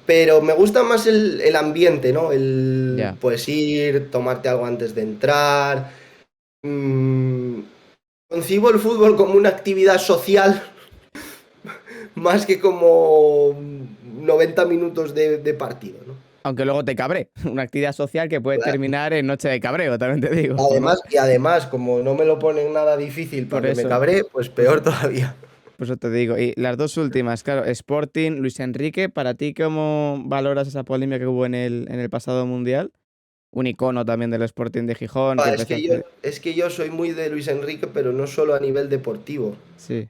Pero me gusta más el ambiente, ¿no? El Ya. pues ir, tomarte algo antes de entrar. Mm, Concibo el fútbol como una actividad social más que como 90 minutos de partido, ¿no? Aunque luego te cabré. Una actividad social que puede Claro. terminar en noche de cabreo, también te digo, ¿no? Además, como no me lo ponen nada difícil para Por que me eso, cabree, pues por peor eso, todavía. por eso te digo. Y las dos últimas, claro, Sporting, Luis Enrique, ¿para ti cómo valoras esa polémica que hubo en el pasado Mundial? Un icono también del Sporting de Gijón que empezó a hacer... Es que yo soy muy de Luis Enrique, pero no solo a nivel deportivo. Sí,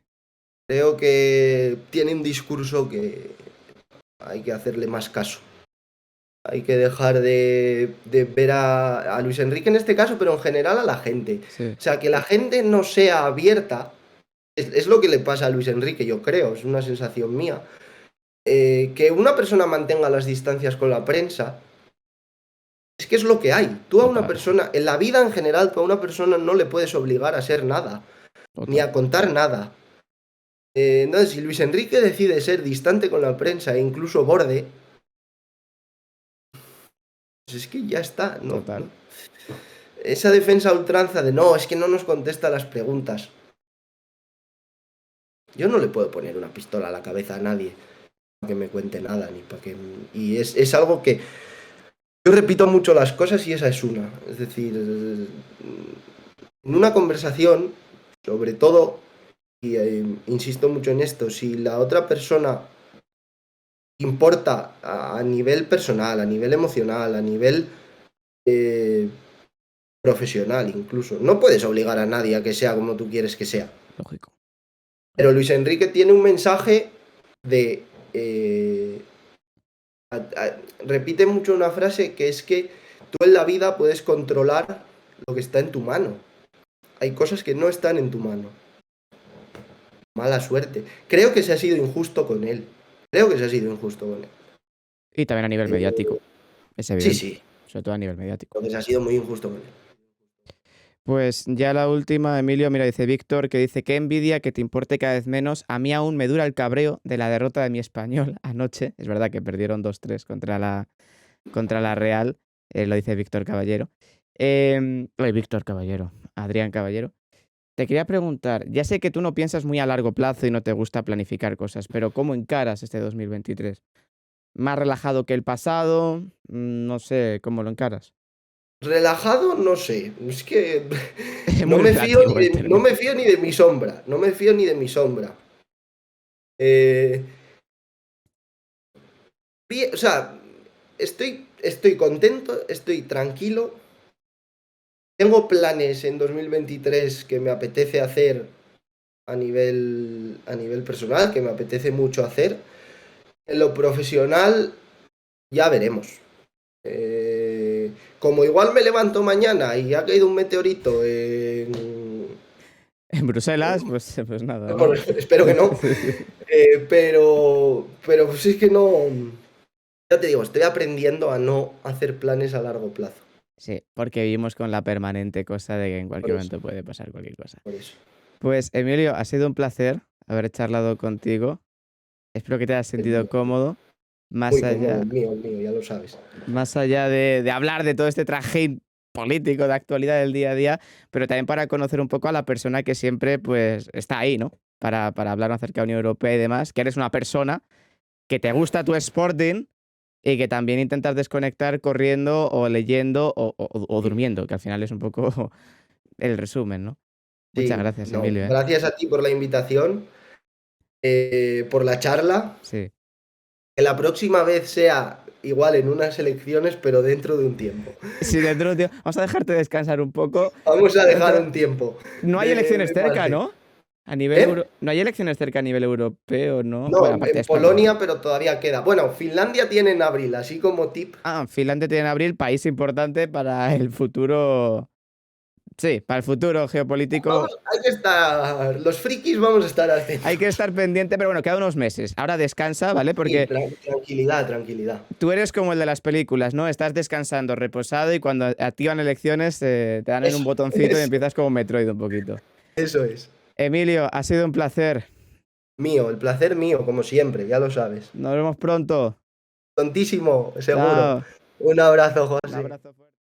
Creo que tiene un discurso que hay que hacerle más caso. Hay que dejar de ver a Luis Enrique en este caso, pero en general a la gente. sí, O sea, que la gente no sea abierta, es lo que le pasa a Luis Enrique, yo creo, es una sensación mía. Que una persona mantenga las distancias con la prensa, es que es lo que hay. Tú a una total, persona, en la vida en general, tú a una persona no le puedes obligar a ser nada, ni total, a contar nada. Entonces, si Luis Enrique decide ser distante con la prensa e incluso borde, pues es que ya está, ¿no? total. Esa defensa a ultranza de no, es que no nos contesta las preguntas. Yo no le puedo poner una pistola a la cabeza a nadie para que me cuente nada, ni para que. Y es algo que. Yo repito mucho las cosas y esa es una. Es decir, en una conversación, sobre todo, y insisto mucho en esto, si la otra persona importa a nivel personal, a nivel emocional, a nivel eh, profesional incluso, no puedes obligar a nadie a que sea como tú quieres que sea. Lógico. Pero Luis Enrique tiene un mensaje de... eh, repite mucho una frase que es que tú en la vida puedes controlar lo que está en tu mano. Hay cosas que no están en tu mano. Mala suerte. Creo que se ha sido injusto con él. Creo que se ha sido injusto con él. Y también a nivel Eh, mediático, es sí, evidente, sí. sobre todo a nivel mediático. Creo que se ha sido muy injusto con él. Pues ya la última, Emilio, mira, dice Víctor, que dice, qué envidia que te importe cada vez menos. A mí aún me dura el cabreo de la derrota de mi Español anoche. Es verdad que perdieron 2-3 contra la Real, lo dice Víctor Caballero. Víctor Caballero, Adrián Caballero. Te quería preguntar, ya sé que tú no piensas muy a largo plazo y no te gusta planificar cosas, pero ¿cómo encaras este 2023? ¿Más relajado que el pasado? No sé, ¿cómo lo encaras? Relajado, no sé. Es que Es muy relativo el no término. me fío ni de mi sombra. No me fío ni de mi sombra. Eh, o sea, estoy contento, estoy tranquilo. Tengo planes en 2023 que me apetece hacer a nivel personal, que me apetece mucho hacer. En lo profesional, ya veremos. Como igual me levanto mañana y ha caído un meteorito En Bruselas, pues nada, ¿no? bueno, espero que no. Pero pues es que no. Ya te digo, estoy aprendiendo a no hacer planes a largo plazo. Sí, porque vivimos con la permanente cosa de que en Por cualquier eso, momento puede pasar cualquier cosa. por eso. Pues Emilio, ha sido un placer haber charlado contigo. Espero que te hayas El sentido mío, cómodo, muy cómodo, el mío, ya lo sabes. más allá de hablar de todo este trajín político de actualidad del día a día, pero también para conocer un poco a la persona que siempre pues está ahí, ¿no? Para hablar acerca de la Unión Europea y demás, que eres una persona que te gusta tu Sporting y que también intentas desconectar corriendo o leyendo o Sí, durmiendo, que al final es un poco el resumen, ¿no? Muchas sí, gracias, no. Emilio, ¿eh? Gracias a ti por la invitación, por la charla. Sí. Que la próxima vez sea igual en unas elecciones, pero dentro de un tiempo. Sí, dentro de un vamos a dejarte descansar un poco. Vamos a dejar Dentro un tiempo no hay elecciones de cerca, margen. ¿no? A nivel ¿Eh? no hay elecciones cerca a nivel europeo, ¿no? No, Bueno, aparte de en España, Polonia, claro. pero todavía queda. Bueno, Finlandia tiene en abril, así como tip. Finlandia tiene en abril, país importante para el futuro sí, para el futuro geopolítico. Hay que estar. Los frikis vamos a estar Hay atentos. que estar pendiente, pero bueno, queda unos meses. Ahora descansa, ¿vale? Sí, Porque tranquilidad, tranquilidad. tú eres como el de las películas, ¿no? Estás descansando, reposado y cuando activan elecciones te dan en un Eso, botoncito y eso, empiezas como Metroid un poquito. eso es. Emilio, ha sido un placer. Mío, el placer mío, como siempre, ya lo sabes. Nos vemos pronto. Tontísimo, seguro. Chao. Un abrazo, Un José. abrazo fuerte.